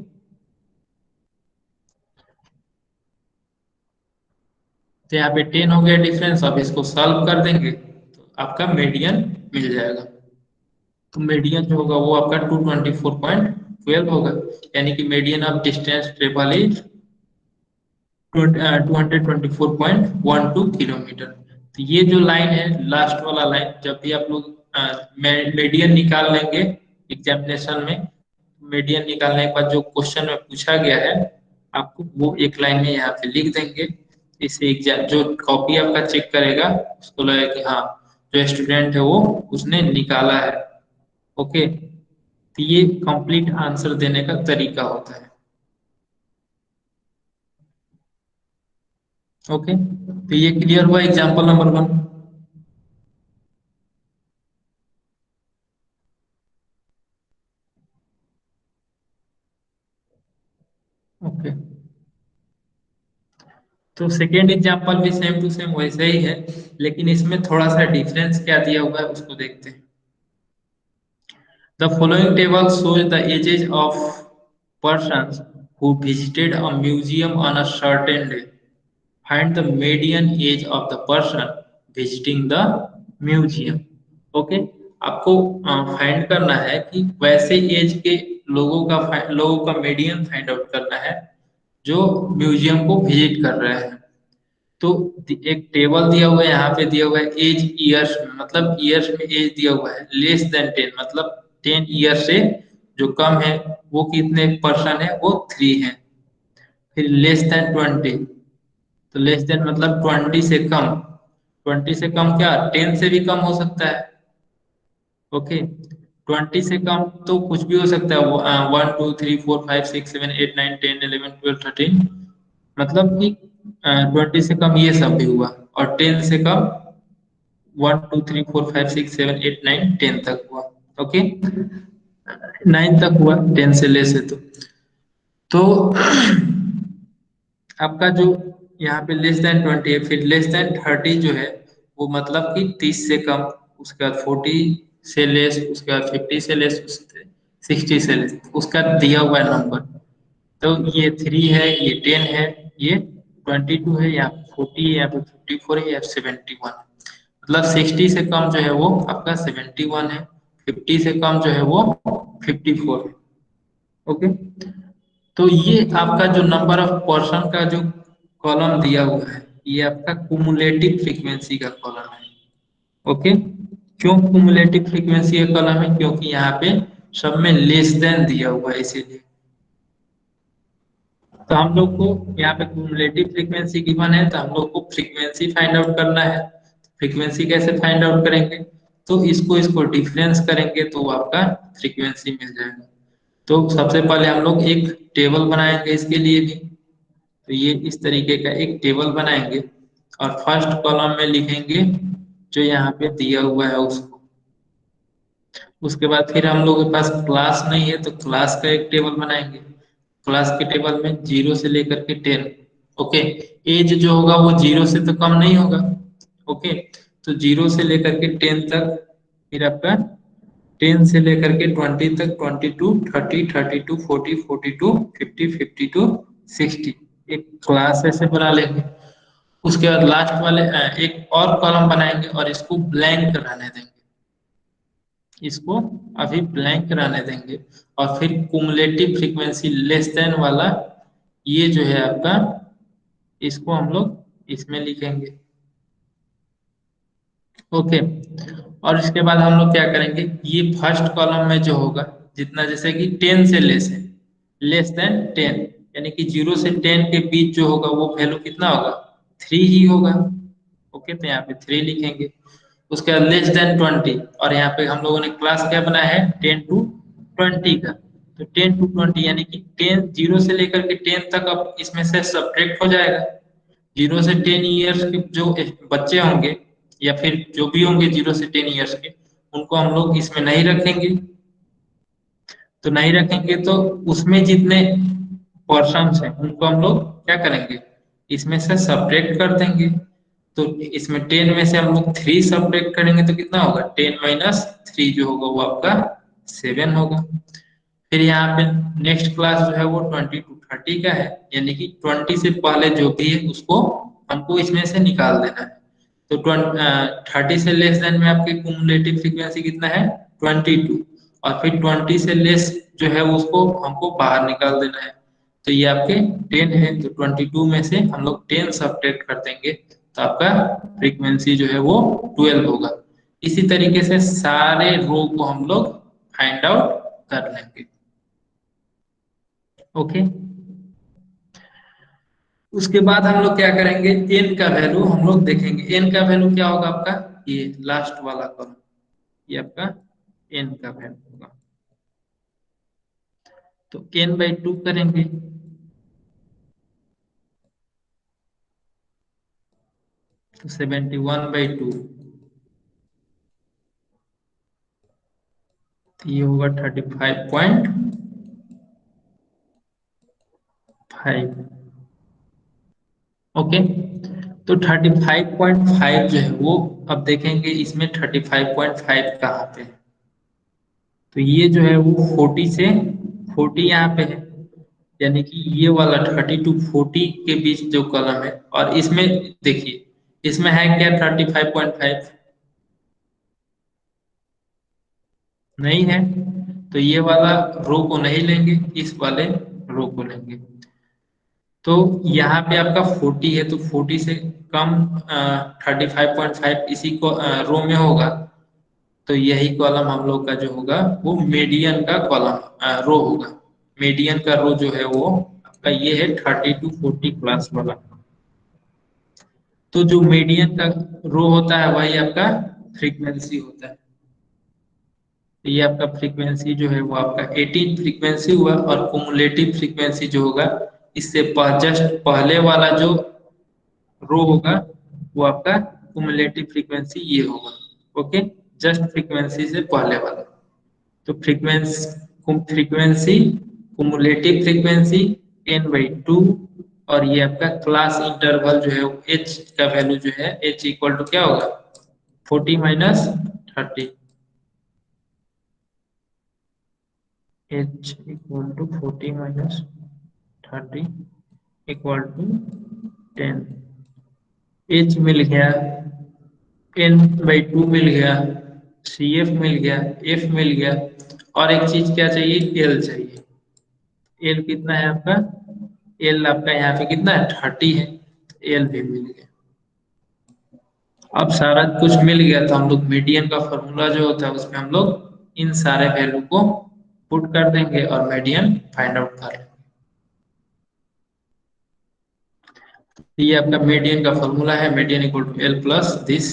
तो यहाँ पे 10 हो गया डिफरेंस। अब इसको सॉल्व कर देंगे तो आपका मीडियन मिल जाएगा। तो मीडियन जो होगा वो आपका 224.12 होगा, यानी कि median of distance travel is 224.12 kilometre. तो ये जो लाइन है, लास्ट वाला लाइन, जब भी आप लोग मीडियन निकाल लेंगे एग्जामिनेशन में, मीडियन निकालने के बाद जो क्वेश्चन में पूछा गया है आपको वो एक लाइन में यहाँ पे लिख देंगे। इसे एग्जाम जो कॉपी आपका चेक करेगा उसको लगेगा कि हाँ, जो स्टूडेंट है वो उसने निकाला है। ओके, तो ये कंप्लीट आंसर देने का तरीका होता है। ओके, तो ये क्लियर हुआ एग्जाम्पल नंबर 1। ओके, तो सेकेंड एग्जाम्पल भी सेम टू सेम वैसे ही है, लेकिन इसमें थोड़ा सा डिफरेंस क्या दिया हुआ है उसको देखते हैं। The following table shows the ages of persons who visited a museum on a certain day. Find the median age of the person visiting the museum. Okay, आपको फाइंड करना है कि वैसे एज के लोगों का मीडियन फाइंड आउट करना है जो म्यूजियम को विजिट कर रहे हैं। तो एक टेबल दिया हुआ है, यहाँ पे दिया हुआ है एज ईयर्स में, मतलब ईयर्स में एज दिया हुआ है लेस देन 10, मतलब 10 ईयर से जो कम है वो कितने पर्सन है, वो 3 है। फिर लेस देन 20, तो लेस देन मतलब 20 से कम। 20 से कम क्या, 10 से भी कम हो सकता है। ओके, 20 से कम तो कुछ भी हो सकता है, 1 2 3 4 5 6 7 8 9 10 11 12 13, मतलब कि 20 से कम ये सब भी हुआ। और 10 से कम 1 2 3 4 5 6 7 8 9 10 तक हुआ। ओके, 9 तक हुआ, 10 से लेस है तो आपका जो यहाँ पे लेस देन 20 है, फिर लेस देन 30 जो है वो मतलब कि 30 से कम, उसके बाद 40 से लेस, उसके बाद 50 से लेस, 60 से लेस, उसका दिया हुआ है नंबर। तो ये 3 है, ये 10 है, ये 22 है, या 40 है, या फिर 54 है, या 71। मतलब 60 से कम जो है वो आपका 71 है, 50 से कम जो है वो 54 है। ओके, तो ये आपका जो नंबर ऑफ पर्सन का जो कॉलम दिया हुआ है, ये आपका कुमुलेटिव फ्रीक्वेंसी का कॉलम है। ओके, क्यों कुमुलेटिव फ्रीक्वेंसी का कॉलम है, क्योंकि यहाँ पे सब में लेस देन दिया हुआ है इसीलिए। तो हम लोग को यहाँ पे कुमुलेटिव फ्रीक्वेंसी गिवन है, तो हम लोग को फ्रीक्वेंसी फाइंड आउट करना है। फ्रीक्वेंसी कैसे फाइंड आउट करेंगे, तो इसको इसको डिफरेंस करेंगे तो आपका फ्रीक्वेंसी मिल जाएगा। तो सबसे पहले हम लोग एक टेबल बनाएंगे इसके लिए भी। तो ये इस तरीके का एक टेबल बनाएंगे और फर्स्ट कॉलम में लिखेंगे जो यहाँ पे दिया हुआ है उसको। उसके बाद फिर हम लोग के पास क्लास नहीं है तो क्लास का एक टेबल बनाएंगे। क्लास के टेबल में 0 से लेकर के 10। ओके, एज जो होगा वो 0 से तो कम नहीं होगा। ओके, तो 0 से लेकर के 10 तक, फिर आपका 10 से लेकर के 20 तक, 22 30 32 40 42 50 52 60, एक क्लास ऐसे बना लेंगे। उसके बाद लास्ट वाले एक और कॉलम बनाएंगे और इसको ब्लैंक रहने देंगे। इसको अभी ब्लैंक रहने देंगे और फिर कुमुलेटिव फ्रीक्वेंसी लेस देन वाला ये जो है आपका, इसको हम लोग इसमें लिखेंगे। ओके, और इसके बाद हम लोग क्या करेंगे, ये फर्स्ट कॉलम में जो होगा जितना, जैसे कि 10 से लेस है, लेस देन 10, यानी कि 0 से 10 के बीच जो होगा वो वैल्यू कितना होगा, 3 ही होगा। ओके, तो यहाँ पे 3 लिखेंगे। उसके बाद लेस देन 20, और यहाँ पे हम लोगों ने क्लास क्या बनाया है, 10 टू 20 का। तो 10 टू 20 यानी कि 10, 0 से लेकर के 10 तक अब इसमें से सब्ट्रैक्ट हो जाएगा। 0 से 10 ईयर्स के जो बच्चे होंगे या फिर जो भी होंगे 0 से 10 ईयर्स के, उनको हम लोग इसमें नहीं रखेंगे। तो नहीं रखेंगे तो उसमें जितने पर्सन्स हैं उनको हम लोग क्या करेंगे, इसमें से सब्ट्रैक्ट कर देंगे। तो इसमें 10 में से हम लोग 3 सब्ट्रैक्ट करेंगे तो कितना होगा, 10 - 3 जो होगा वो आपका 7 होगा। फिर यहाँ पे नेक्स्ट क्लास जो है वो 20 to 30 का है, यानी कि 20 से पहले जो भी है उसको हमको इसमें से निकाल देना है। तो 30 से लेस देन में आपकी कुमुलेटिव फ्रीक्वेंसी कितना है, 22। और फिर 20 से लेस जो है उसको हमको बाहर निकाल देना है। तो ये आपके 10 है, तो 22 में से हम लोग 10 सब्ट्रैक्ट कर देंगे तो आपका फ्रीक्वेंसी जो है वो 12 होगा। इसी तरीके से सारे रो को हम लोग फाइंड आउट कर लेंगे। ओके, उसके बाद हम लोग क्या करेंगे, एन का वैल्यू हम लोग देखेंगे। एन का वैल्यू क्या होगा आपका, ये लास्ट वाला कॉलम, ये आपका एन का वैल्यू होगा। तो n/2 करेंगे, तो 71/2, तो ये होगा 35.5। ओके, तो 35.5 जो है वो, अब देखेंगे इसमें 35.5 कहाँ पे है। तो ये जो है वो 40 से 40 यहाँ पे है, यानी कि ये वाला 30 to 40 के बीच जो कॉलम है। और इसमें देखिए, इसमें है क्या 35.5, नहीं है। तो ये वाला रो को नहीं लेंगे, इस वाले रो को लेंगे। तो यहाँ पे आपका 40 है, तो 40 से कम 35.5 इसी को रो में होगा। तो यही कॉलम हम लोग का जो होगा वो मीडियन का कॉलम रो होगा। मीडियन का रो जो है वो आपका ये है 30 to 40 क्लास वाला। तो जो मीडियन का रो होता है वही आपका फ्रीक्वेंसी होता है। तो ये आपका फ्रीक्वेंसी जो है वो आपका 18 फ्रीक्वेंसी हुआ। और कुमुलेटिव फ्रीक्वेंसी जो होगा इससे जस्ट पहले वाला जो रो होगा वो आपका कुमुलेटिव फ्रीक्वेंसी ये होगा। ओके, जस्ट फ्रीक्वेंसी से पहले वाला। तो फ्रीक्वेंसी कुमुलेटिव फ्रीक्वेंसी n/2। और ये आपका क्लास इंटरवल जो है h का वैल्यू जो है h इक्वल टू क्या होगा, 40 - 30। h equal to 40 - 30 equal to 10। h मिल गया, n/2 मिल गया, cf मिल गया, f मिल गया। और एक चीज क्या चाहिए, l चाहिए। l कितना है आपका, l आपका यहाँ पे कितना है 30 है, l भी मिल गया। अब सारा कुछ मिल गया तो हम लोग मीडियन का फॉर्मूला जो होता है उसमें हम लोग इन सारे वैल्यू को पुट कर देंगे और मीडियन फाइंड आउट कर लेंगे। तो ये आपका मीडियन का फॉर्मूला है, median equal to L plus this.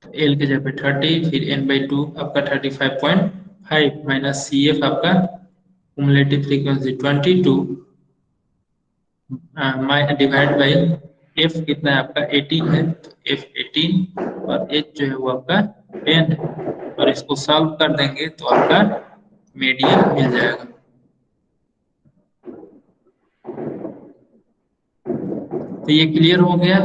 L के जगह पे 30, फिर n/2 आपका 35.5 माइनस सी एफ आपका cumulative frequency 22 divide by f कितना है आपका 18 है, तो एफ 18 और एच जो है वो आपका 10 है। और इसको सॉल्व कर देंगे तो आपका मीडियन मिल जाएगा। तो ये क्लियर हो गया।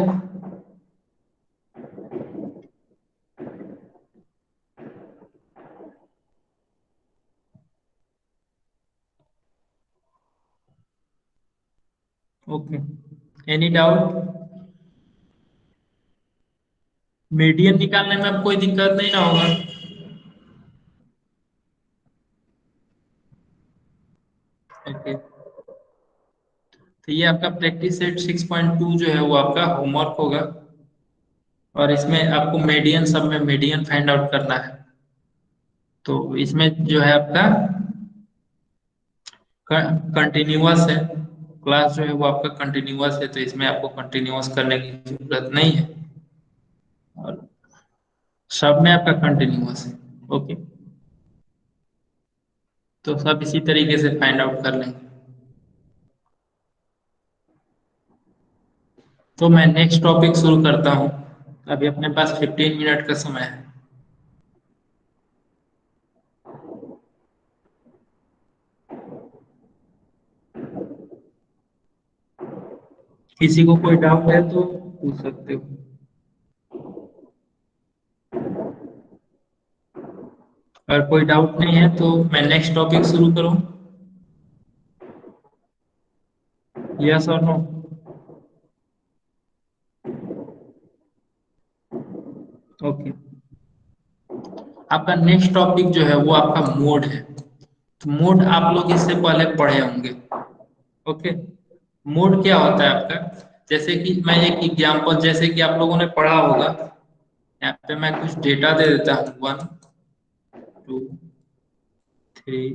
ओके, एनी डाउट, मीडियन निकालने में अब कोई दिक्कत नहीं ना होगा। ओके, तो ये आपका प्रैक्टिस सेट 6.2 जो है वो आपका होमवर्क होगा। और इसमें आपको मीडियन, सब में मीडियन फाइंड आउट करना है। तो इसमें जो है आपका कंटिन्यूअस है, क्लास जो है वो आपका कंटिन्यूअस है, तो इसमें आपको कंटिन्यूअस करने की जरूरत नहीं है। और सब में आपका कंटिन्यूअस है। ओके, तो सब इसी तरीके से फाइंड आउट कर लेंगे। तो मैं नेक्स्ट टॉपिक शुरू करता हूँ। अभी अपने पास 15 मिनट का समय है। किसी को कोई डाउट है तो पूछ सकते हो। अगर कोई डाउट नहीं है तो मैं नेक्स्ट टॉपिक शुरू करूं। यस और नो? ओके। आपका नेक्स्ट टॉपिक जो है वो आपका मोड है। तो मोड आप लोग इससे पहले पढ़े होंगे। ओके। मोड क्या होता है आपका? जैसे कि मैं एक एग्जांपल, जैसे कि आप लोगों ने पढ़ा होगा, यहाँ पे मैं कुछ डेटा दे देता हूँ। 1 2 3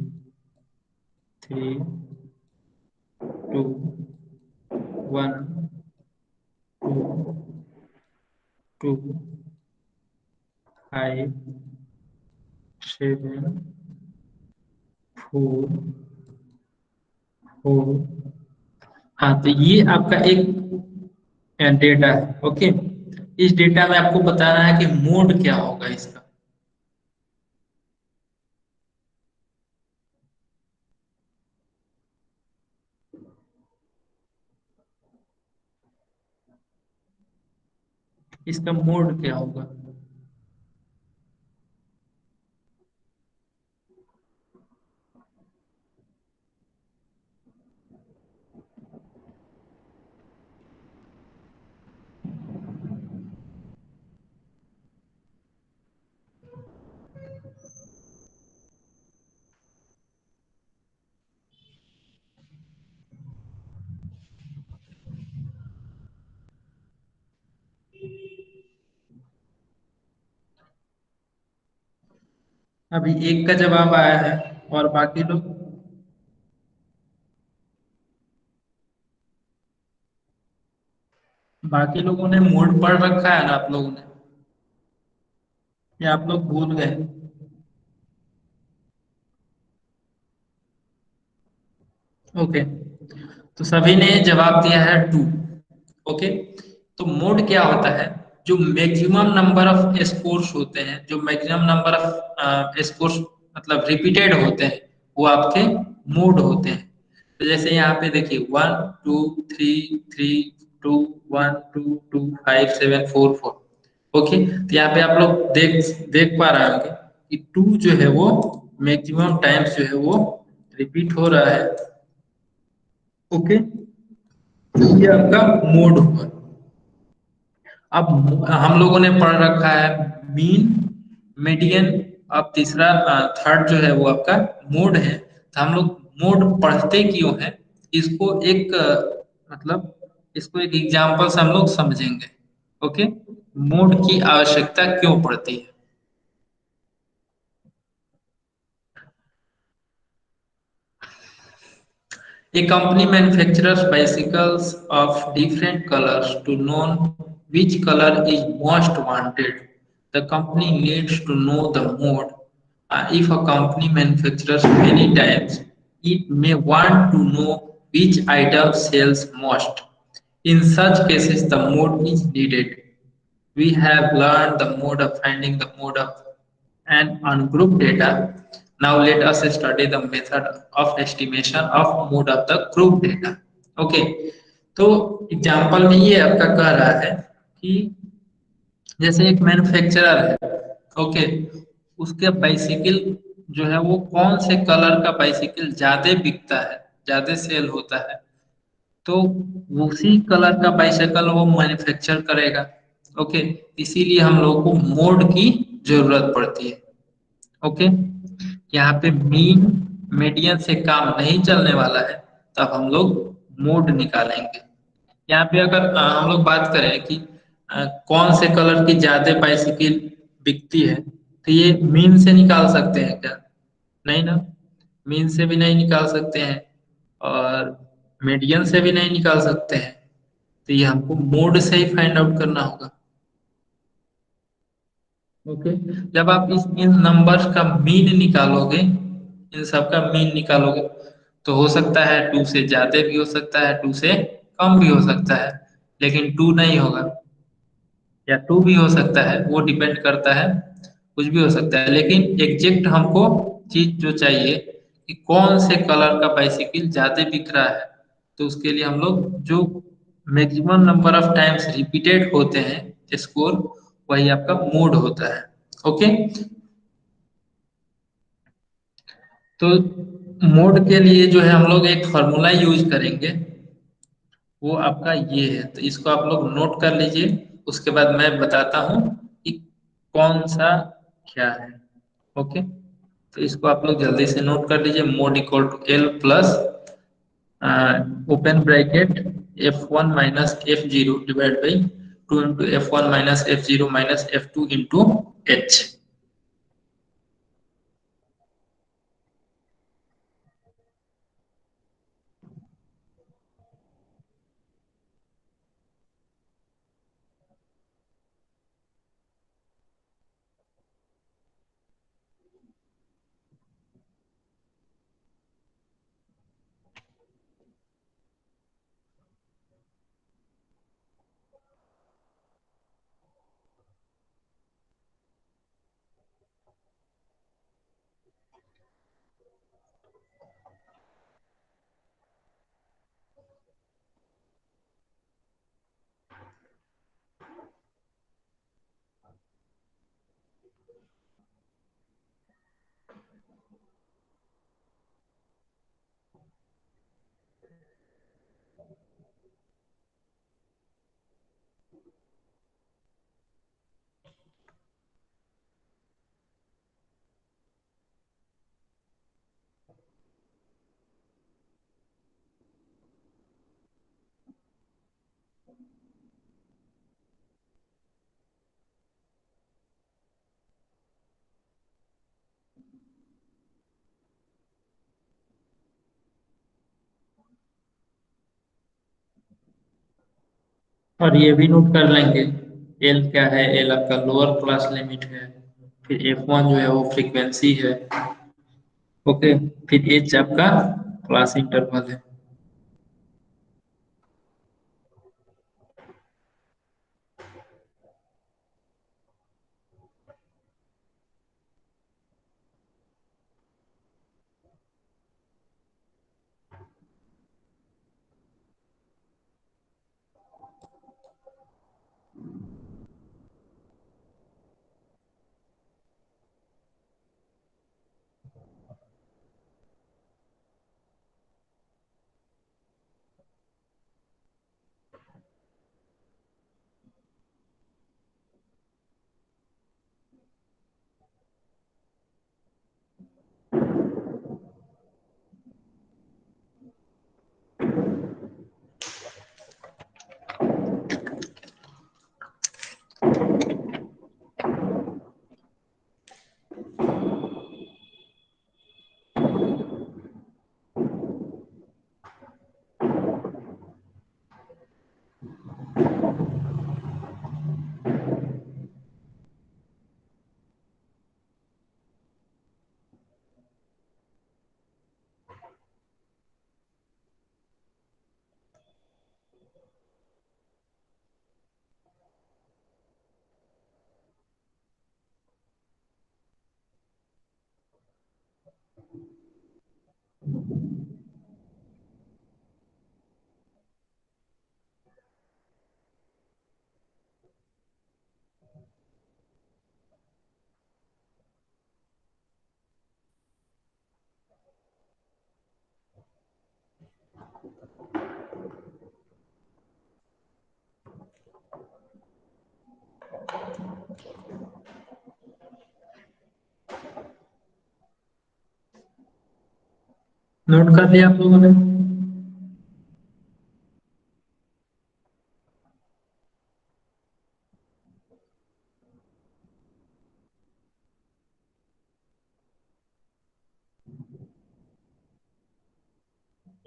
2 1 5 7 4 हाँ, तो ये आपका एक डेटा है। ओके। इस डेटा में आपको बताना है कि मोड क्या होगा इसका। इसका मोड क्या होगा? अभी एक का जवाब आया है, और बाकी लोग? बाकी लोगों ने मोड पढ़ रखा है ना आप लोगों ने, या आप लोग भूल गए? ओके। तो सभी ने जवाब दिया है 2। ओके। तो मोड क्या होता है? जो मैक्सिमम नंबर ऑफ स्कोर्स होते हैं, जो मैक्सिमम नंबर ऑफ स्कोर्स मतलब रिपीटेड होते हैं, वो आपके मोड होते हैं। तो जैसे यहाँ पे देखिए 1 2 3 3 2 1 2 2 5 7 4 4। ओके। तो यहाँ पे आप लोग देख देख पा रहे होंगे कि 2 जो है वो मैक्सिमम टाइम्स जो है वो रिपीट हो रहा है। ओके। तो ये आपका मोड हुआ। अब हम लोगों ने पढ़ रखा है मीन, मीडियन। अब तीसरा थर्ड जो है वो आपका मोड है। तो हम लोग मोड पढ़ते क्यों है, इसको एक मतलब इसको एक एग्जांपल से हम लोग समझेंगे। ओके। मोड की आवश्यकता क्यों पड़ती है? A company manufactures bicycles of different colors to know which color is most wanted. The company needs to know the mode. If a company manufactures many types, it may want to know which item sells most. In such cases, the mode is needed. We have learned the mode of finding the mode of and ungroup data. Now let us study the method of estimation of mode of the group data. Okay, तो example में ये आपका कह रहा है कि जैसे एक मैन्युफैक्चरर है। ओके। उसके बाइसिकल जो है वो कौन से कलर का बाइसिकल ज्यादा बिकता है, ज्यादा सेल होता है, तो उसी कलर का बाइसाइकिल वो मैन्युफैक्चर करेगा। ओके। इसीलिए हम लोग को मोड की जरूरत पड़ती है। ओके। यहाँ पे मीन मीडियन से काम नहीं चलने वाला है, तब हम लोग मोड निकालेंगे। यहाँ पे अगर हम लोग बात करें कि कौन से कलर की ज्यादा बाइसिकल बिकती है, तो ये मीन से निकाल सकते हैं क्या? नहीं ना। मीन से भी नहीं निकाल सकते हैं, और मीडियन से भी नहीं निकाल सकते हैं। तो ये हमको मोड से ही फाइंड आउट करना होगा। ओके। जब आप इन नंबर्स का मीन निकालोगे, इन सब का मीन निकालोगे, तो हो सकता है 2 से ज्यादा भी हो सकता है, 2 से कम भी हो सकता है, लेकिन 2 नहीं होगा। या 2 भी हो सकता है, वो डिपेंड करता है, कुछ भी हो सकता है, लेकिन एग्जैक्ट हमको चीज जो चाहिए कि कौन से कलर का बाइसिकल ज्यादा बिक रहा है, तो उसके लिए हम लोग जो maximum number of times repeated होते हैं स्कोर, वही आपका मोड होता है। ओके, तो मोड के लिए जो है हम लोग एक फॉर्मूला यूज करेंगे, वो आपका ये है, तो इसको आप लोग नोट कर लीजिए। उसके बाद मैं बताता हूँ कि कौन सा क्या है। ओके, तो इसको आप लोग जल्दी से नोट कर लीजिए। Mode equal to L plus open bracket F1 minus F0 divide by 2 into F1 minus F0 minus F2 into H। और ये भी नोट कर लेंगे, एल क्या है, एल आपका लोअर क्लास लिमिट है, फिर F1 जो है वो फ्रीक्वेंसी है। ओके, फिर एच आपका क्लास इंटरवल है। नोट कर लिया आप लोगों ने?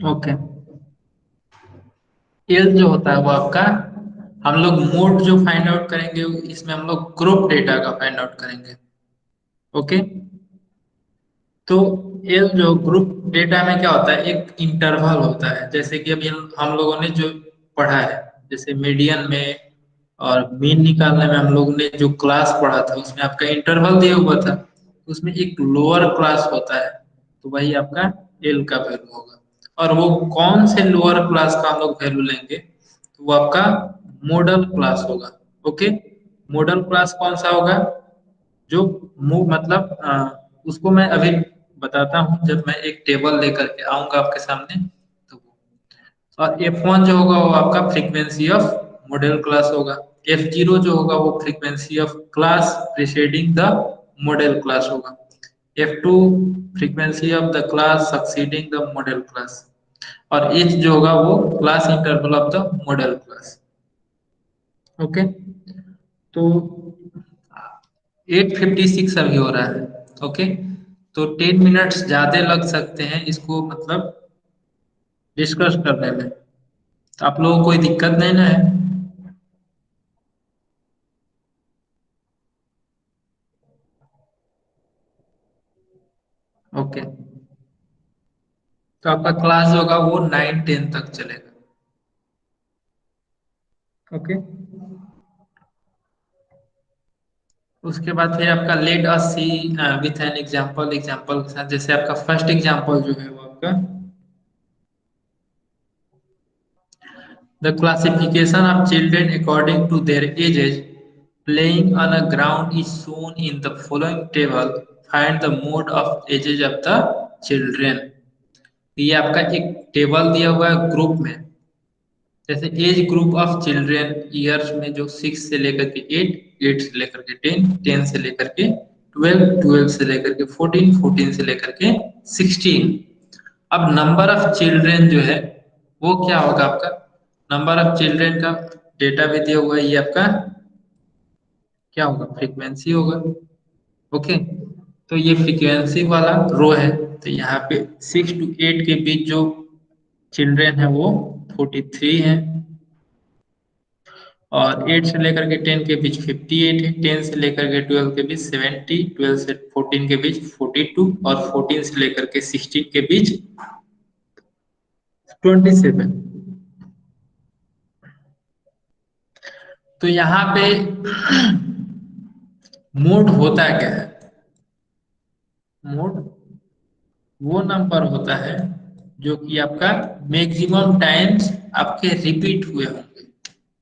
ओके, एल जो होता है वो आपका, हम लोग मोड जो फाइंड आउट करेंगे इसमें हम लोग ग्रुप डेटा का फाइंड आउट करेंगे। ओके, तो ये जो ग्रुप डेटा में क्या होता है, एक इंटरवल होता है, जैसे कि अभी हम लोगों ने जो पढ़ा है, जैसे मीडियन में और मीन निकालने में हम लोग ने जो क्लास पढ़ा था उसमें आपका इंटरवल दिया हुआ था, उसमें एक लोअर क्लास होता है, तो वही आपका एल का वैल्यू होगा। और वो कौन से लोअर क्लास का हम लोग वैल्यू लेंगे, तो तो वो आपका मॉडल क्लास होगा। ओके, मॉडल क्लास कौन सा होगा? जो मतलब उसको मैं अभी बताता हूँ जब मैं एक टेबल लेकर के आऊंगा आपके सामने। तो और F1 जो होगा वो आपका फ्रीक्वेंसी ऑफ मॉडल क्लास होगा। F0 जो होगा वो frequency of class preceding the model class होगा। F2 frequency of the class succeeding the model class. और H जो होगा वो class interval of the model class. Okay, तो 8:56 अभी हो रहा है। ओके, तो 10 मिनट्स ज्यादा लग सकते हैं इसको मतलब डिस्कस करने में। तो आप लोगों को कोई दिक्कत नहीं ना है? ओके, तो आपका क्लास जो होगा वो 9-10 तक चलेगा। ओके, उसके बाद फिर आपका let us see with an example, example के साथ, जैसे आपका फर्स्ट एग्जांपल जो है वो आपका the classification of children according to their ages playing on a ground is shown in the following table. Find the mode of ages of the children. ये आपका एक टेबल दिया हुआ है ग्रुप में। जैसे age group of children years में जो 6 से लेकर के 8, 8 से लेकर के 10, 10 से लेकर के 12, 12 से लेकर के 14, 14 से लेकर के 16। अब नंबर ऑफ चिल्ड्रेन जो है वो क्या होगा आपका? नंबर ऑफ चिल्ड्रेन का डेटा भी दिया हुआ है, ये आपका क्या होगा? फ्रीक्वेंसी होगा। ओके, तो ये फ्रीक्वेंसी वाला रो है। तो यहाँ पे 6 to 8 के बीच जो चिल्ड्रेन है वो 43 है। और 8 से लेकर के 10 के बीच 58 है। 10 से लेकर के 12 के बीच 70, 12 से 14 के बीच 42, और 14 से लेकर के 16 के बीच 27। तो यहाँ पे मोड होता क्या है? मोड वो नंबर होता है जो कि आपका मैक्सिमम टाइम्स आपके रिपीट हुए होंगे।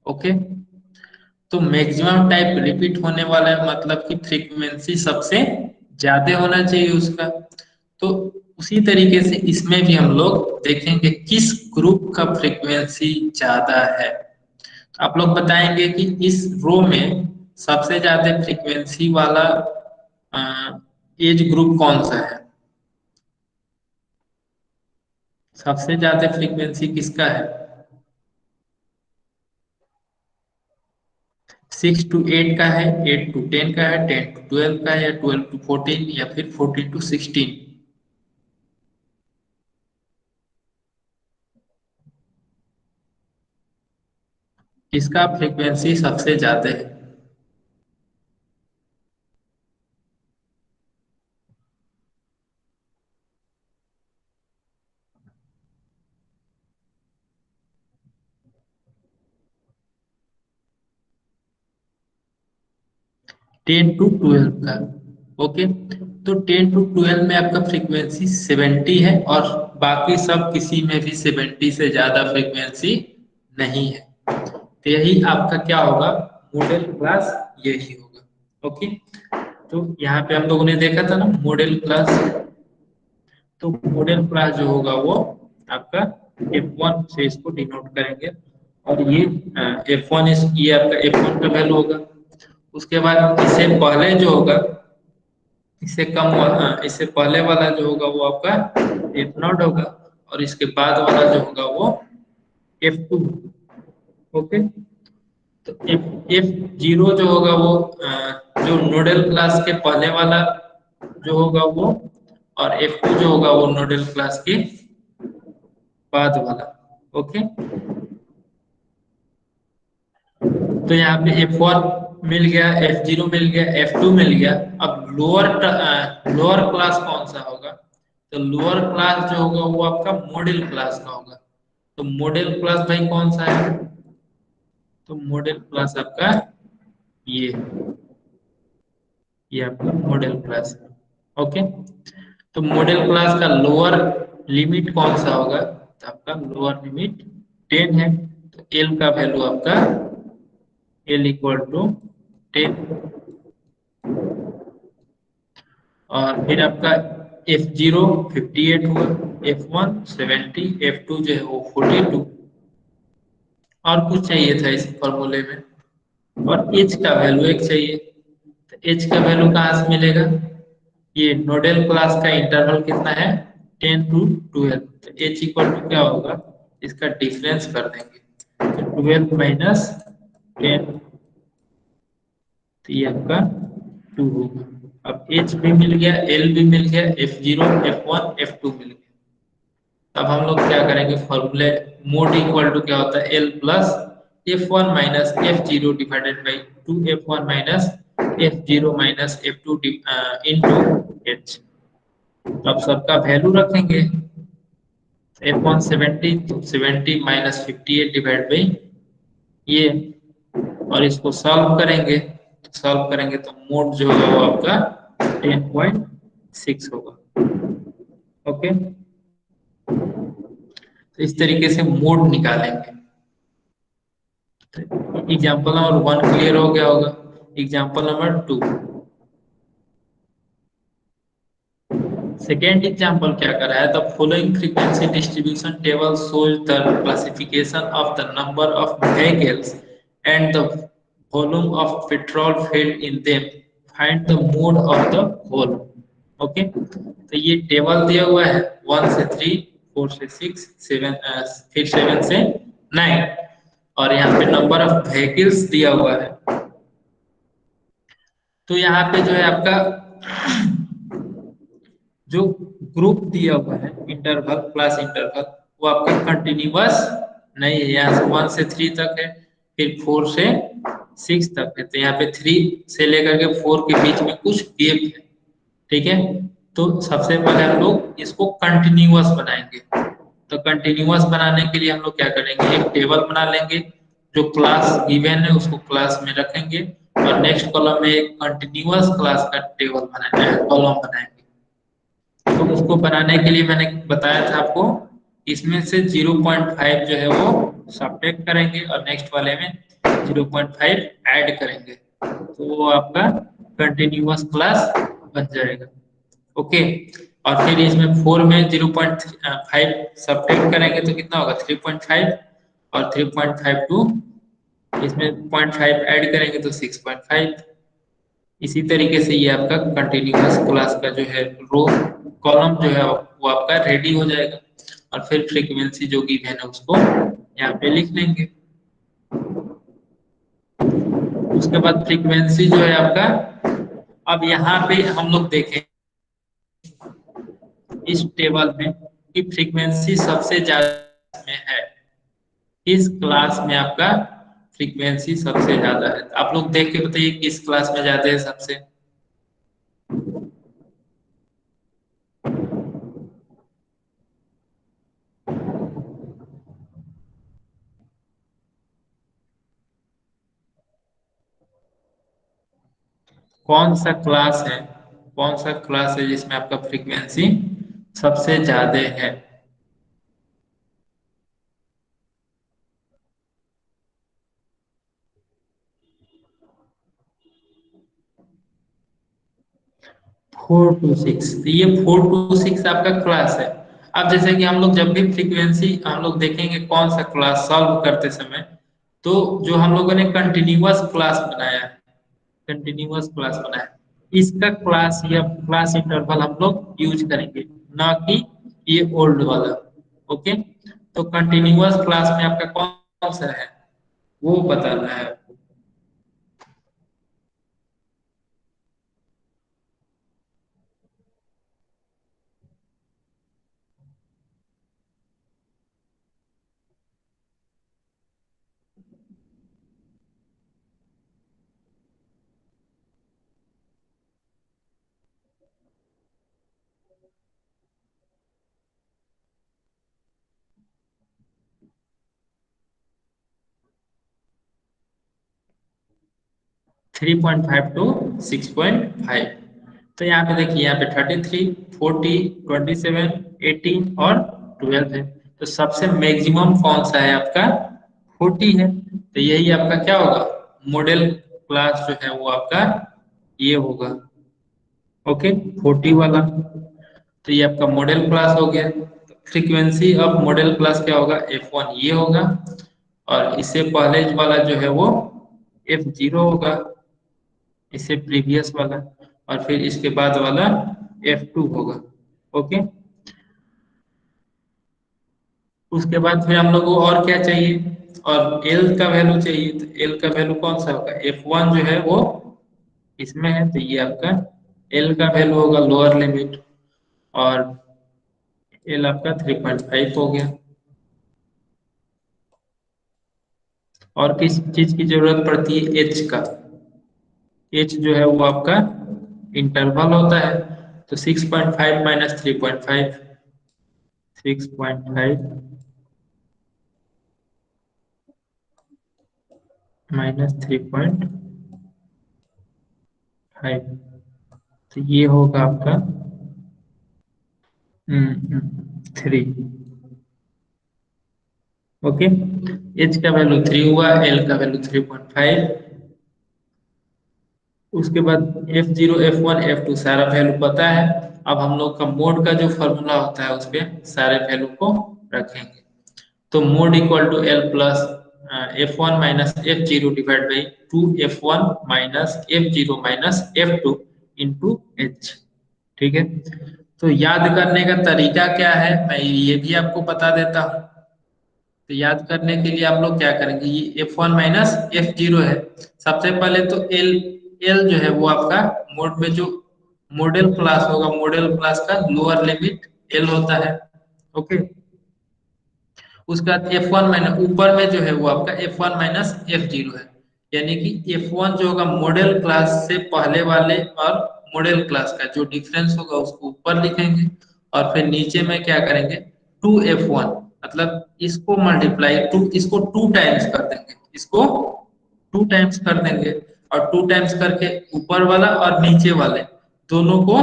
ओके, तो मैक्सिमम टाइप रिपीट होने वाला है मतलब कि फ्रीक्वेंसी सबसे ज्यादा होना चाहिए उसका। तो उसी तरीके से इसमें भी हम लोग देखेंगे किस ग्रुप का फ्रीक्वेंसी ज्यादा है। तो आप लोग बताएंगे कि इस रो में सबसे ज्यादा फ्रीक्वेंसी वाला एज ग्रुप कौन सा है? सबसे ज्यादा फ्रीक्वेंसी किसका है? 6 to 8 का है, 8 to 10 का है, 10 to 12 का है, या 12 to 14, या फिर 14 to 16? इसका फ्रीक्वेंसी सबसे ज्यादा है। 10 to 12 का। ओके, तो 10 to 12 में आपका फ्रीक्वेंसी 70 है, और बाकी सब किसी में भी 70 से ज्यादा फ्रीक्वेंसी नहीं है। तो यही आपका क्या होगा? मॉडल क्लास यही होगा। ओके, तो यहाँ पे हम लोगों ने देखा था ना मॉडल क्लास। तो मॉडल क्लास जो होगा वो आपका F1 से इसको डिनोट करेंगे। और ये F1 ये आपका F1 का वैल्यू होगा। उसके बाद इससे पहले जो होगा, इससे इससे पहले वाला जो होगा वो आपका F0 होगा। और इसके बाद वाला जो होगा वो F2। ओके, तो F0 जो होगा वो जो नोडल क्लास के पहले वाला जो होगा वो, और F2 जो होगा वो नोडल क्लास के बाद वाला। ओके, तो यहाँ पे F1 मिल गया, F0 मिल गया, F2 मिल गया। अब लोअर क्लास कौन सा होगा? तो लोअर क्लास जो होगा वो आपका मॉडल क्लास का होगा। तो मॉडल क्लास भाई कौन सा है? तो मॉडल क्लास आपका ये ये आपका मॉडल क्लास है। ओके, तो मॉडल क्लास का लोअर लिमिट कौन सा होगा? तो आपका लोअर लिमिट 10 है। तो एल का वैल्यू आपका एल इक्वल टू 10, और फिर आपका F0 58 हुआ, F1 70, F2 जो है वो 42, और कुछ चाहिए था इस फॉर्मूले में, और एच का वैल्यू एक चाहिए। तो एच का वैल्यू कहाँ से मिलेगा? ये नोडल क्लास का इंटरवल कितना है? 10 to 12। तो एच इक्वल टू क्या होगा? इसका डिफरेंस कर देंगे, तो 12 माइनस 10, तो ये आपका 2 होगा। अब एच भी मिल गया, एल भी मिल गया, F0 F1 F2 मिल गया। अब हम लोग क्या करेंगे? फॉर्मूले मोड इक्वल टू क्या होता है? L plus F1 minus F0 divided by 2 F1 minus F0 minus F2 into H. अब सबका वैल्यू रखेंगे। F1 70, तो 70 माइनस 58 डिवाइड बाई ये, और इसको सॉल्व करेंगे। तो सॉल्व करेंगे तो मोड जो होगा वो आपका 10.6 होगा। ओके, तो इस तरीके से मोड निकालेंगे। एग्जाम्पल नंबर 1 क्लियर हो गया होगा। एग्जाम्पल नंबर 2, सेकेंड एग्जाम्पल क्या कर रहा है? The following frequency distribution table shows the classification of the number of vehicles and the volume of petrol filled in them, find the mode of the whole. Okay, तो ये table दिया हुआ है 1 से 3, 4 से 6, 7, फिर 7 से 9, और यहाँ पे नंबर ऑफ व्हीकल्स दिया हुआ है। तो यहाँ पे जो है आपका जो ग्रुप दिया हुआ है इंटरवल, क्लास इंटरवल, वो आपका कंटिन्यूअस नहीं है। यहाँ से 1 से 3 तक है, फिर 4 से 6 तक है, तो यहाँ पे 3 से लेकर के 4 के बीच में कुछ गैप है। ठीक है, तो सबसे पहले हम लोग इसको कंटिन्यूअस बनाएंगे। तो कंटिन्यूअस बनाने के लिए हम लोग क्या करेंगे? एक टेबल बना लेंगे, जो क्लास गिवन है उसको क्लास में रखेंगे, और नेक्स्ट कॉलम में एक कंटिन्यूअस क्लास का टेबल बनाएंगे, कॉलम बनाएंगे। तो उसको बनाने के लिए मैंने बताया था आपको, इसमें से 0.5 जो है वो सब्ट्रैक्ट करेंगे, और नेक्स्ट वाले में 0.5 ऐड करेंगे, तो वो आपका कंटिन्यूअस क्लास बन जाएगा। ओके, और फिर इसमें 4 में 0.5 सब्ट्रैक्ट करेंगे तो कितना होगा? 3.5, और 3.52 इसमें 0.5 ऐड करेंगे तो 6.5। इसी तरीके से ये आपका कंटिन्यूअस क्लास का जो है रो कॉलम जो है वो आपका रेडी हो जाएगा, और फिर फ्रीक्वेंसी जो गिवन है उसको यहाँ पे लिख लेंगे। उसके बाद फ्रीक्वेंसी जो है आपका, अब यहाँ पे हम लोग देखें इस टेबल में कि फ्रीक्वेंसी सबसे ज्यादा में है, किस क्लास में आपका फ्रीक्वेंसी सबसे ज्यादा है। आप लोग देख के बताइए किस क्लास में ज्यादा है सबसे। कौन सा क्लास है, कौन सा क्लास है जिसमें आपका फ्रीक्वेंसी सबसे ज्यादा है? 4 to 6, तो ये 4 to 6 आपका क्लास है। अब जैसे कि हम लोग जब भी फ्रीक्वेंसी हम लोग देखेंगे कौन सा क्लास सॉल्व करते समय, तो जो हम लोगों ने कंटिन्यूअस क्लास बनाया है, कंटिन्यूअस क्लास बनाया है, इसका क्लास या क्लास इंटरवल हम लोग यूज करेंगे, ना कि ये ओल्ड वाला। ओके, तो कंटिन्यूअस क्लास में आपका कौन सा है वो बताना है। 3.5 to 6.5। तो यहाँ पे देखिए, यहाँ पे 33, 40, 27, 18 और 12 है। तो सबसे मैक्सिमम कौन सा है आपका? 40 है, तो यही आपका क्या होगा, मॉडल क्लास जो है वो आपका ये होगा। ओके, 40 वाला, तो ये आपका मॉडल क्लास हो गया। फ्रीक्वेंसी ऑफ मॉडल क्लास क्या होगा, F1 ये होगा, और इससे पहले वाला जो है वो F0 होगा, इससे प्रीवियस वाला, और फिर इसके बाद वाला F2 होगा। ओके, उसके बाद फिर हम लोग को और क्या चाहिए, और L का वैल्यू चाहिए, तो L का वैल्यू कौन सा होगा, F1 जो है वो इसमें है, तो ये आपका L का वैल्यू होगा लोअर लिमिट, और L आपका 3.5 हो गया। और किस चीज की जरूरत पड़ती है, H का। H जो है वो आपका इंटरवल होता है, तो 6.5 माइनस 3.5, 6.5 माइनस 3.5, तो ये होगा आपका 3। ओके, H का वैल्यू 3 हुआ, L का वैल्यू 3.5। उसके बाद F0 F1 F2 सारा वैल्यू पता है। अब हम लोग का मोड का जो फॉर्मूला होता है उस पे सारे वैल्यू को रखेंगे। तो mode equal to L plus F1 minus F0 divide by 2 F1 minus F0 minus F2 into H। ठीक है, तो याद करने का तरीका क्या है, मैं ये भी आपको बता देता हूँ। तो याद करने के लिए आप लोग क्या करेंगे, ये F1 माइनस F0 है। सबसे पहले तो L, L जो है वो आपका मोड में जो मॉडल क्लास होगा, मॉडल क्लास का लोअर लिमिट L होता है। ओके, उसके बाद F1 माइनस ऊपर में जो है वो आपका F1 माइनस F0 है, यानी कि F1 जो होगा मॉडल क्लास से पहले वाले और मॉडल क्लास का जो डिफरेंस होगा उसको ऊपर लिखेंगे, और फिर नीचे में क्या करेंगे, 2F1, मतलब इसको मल्टीप्लाई टू, इसको 2 टाइम्स कर देंगे, इसको 2 टाइम्स कर देंगे, और 2 टाइम्स करके ऊपर वाला और नीचे वाले दोनों को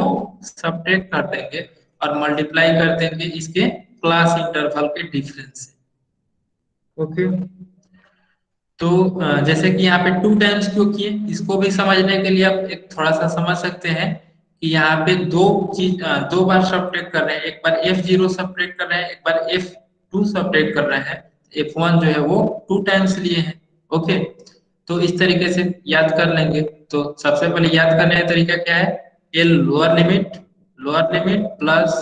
सब्ट्रैक्ट कर देंगे, और मल्टीप्लाई कर देंगे इसके क्लास इंटरवल के डिफरेंस से। ओके, तो जैसे कि यहाँ पे 2 टाइम्स क्यों किए, इसको भी समझने के लिए आप एक थोड़ा सा समझ सकते हैं कि यहाँ पे दो बार सब्ट्रैक्ट कर रहे हैं, एक बार F0 सब्ट्रैक्ट कर रहे हैं, एक बार F2 सब्ट्रैक्ट कर रहे हैं। F1 जो है वो 2 टाइम्स लिए हैं। ओके, तो इस तरीके से याद कर लेंगे। तो सबसे पहले याद करने का तरीका क्या है, L lower limit plus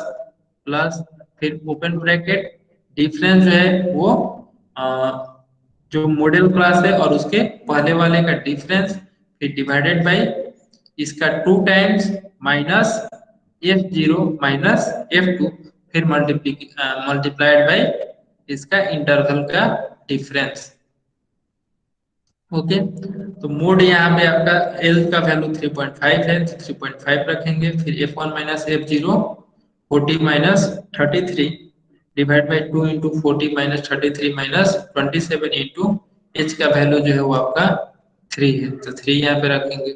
plus, फिर ओपन ब्रैकेट, डिफरेंस जो है वो जो मॉडल क्लास है और उसके पहले वाले का डिफरेंस, फिर डिवाइडेड बाय इसका 2 times minus F0 minus F2, फिर मल्टीप्लाइड बाय इसका इंटरवल का डिफरेंस। ओके, तो मोड यहाँ पे आपका L का वैल्यू 3.5 है, तो 3.5 रखेंगे, फिर F1 minus F0 40 minus 33 divide by 2 into 40 minus 33 minus 27 into H का वैल्यू जो है वो आपका 3 है, तो 3 यहाँ पे रखेंगे।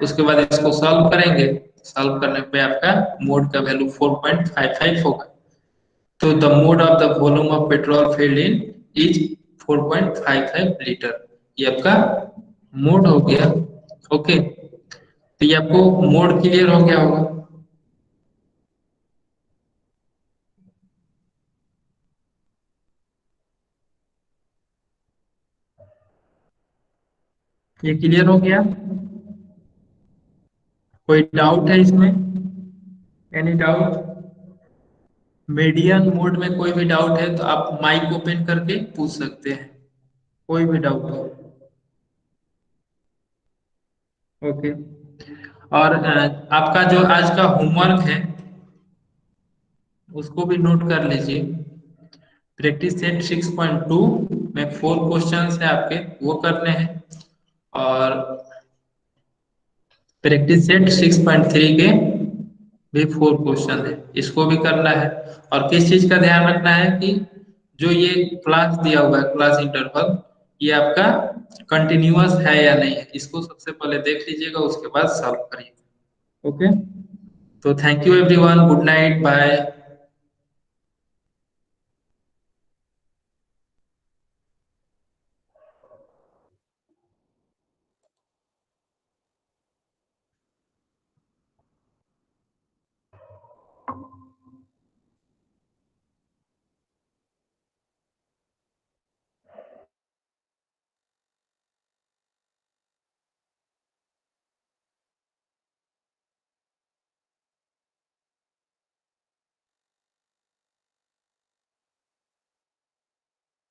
उसके बाद इसको सॉल्व करेंगे, सॉल्व करने पे आपका मोड का वैल्यू 4.55 होगा। तो the mode of the volume of petrol field in is 4.55 litre, ये आपका मोड हो गया। ओके, तो ये आपको मोड क्लियर हो गया होगा। ये क्लियर हो गया, कोई डाउट है इसमें, एनी डाउट। मीडियन मोड में कोई भी डाउट है तो आप माइक ओपन करके पूछ सकते हैं, कोई भी डाउट हो। ओके, और आपका जो आज का होमवर्क है उसको भी नोट कर लीजिए। प्रैक्टिस सेट 6.2 में 4 क्वेश्चंस है आपके, वो करने हैं, और प्रैक्टिस सेट 6.3 के भी 4 क्वेश्चन है, इसको भी करना है। और किस चीज का ध्यान रखना है कि जो ये क्लास दिया हुआ है, क्लास इंटरवल, ये आपका कंटिन्यूअस है या नहीं है, इसको सबसे पहले देख लीजिएगा, उसके बाद सॉल्व करिएगा। ओके, तो thank you everyone, good night, bye.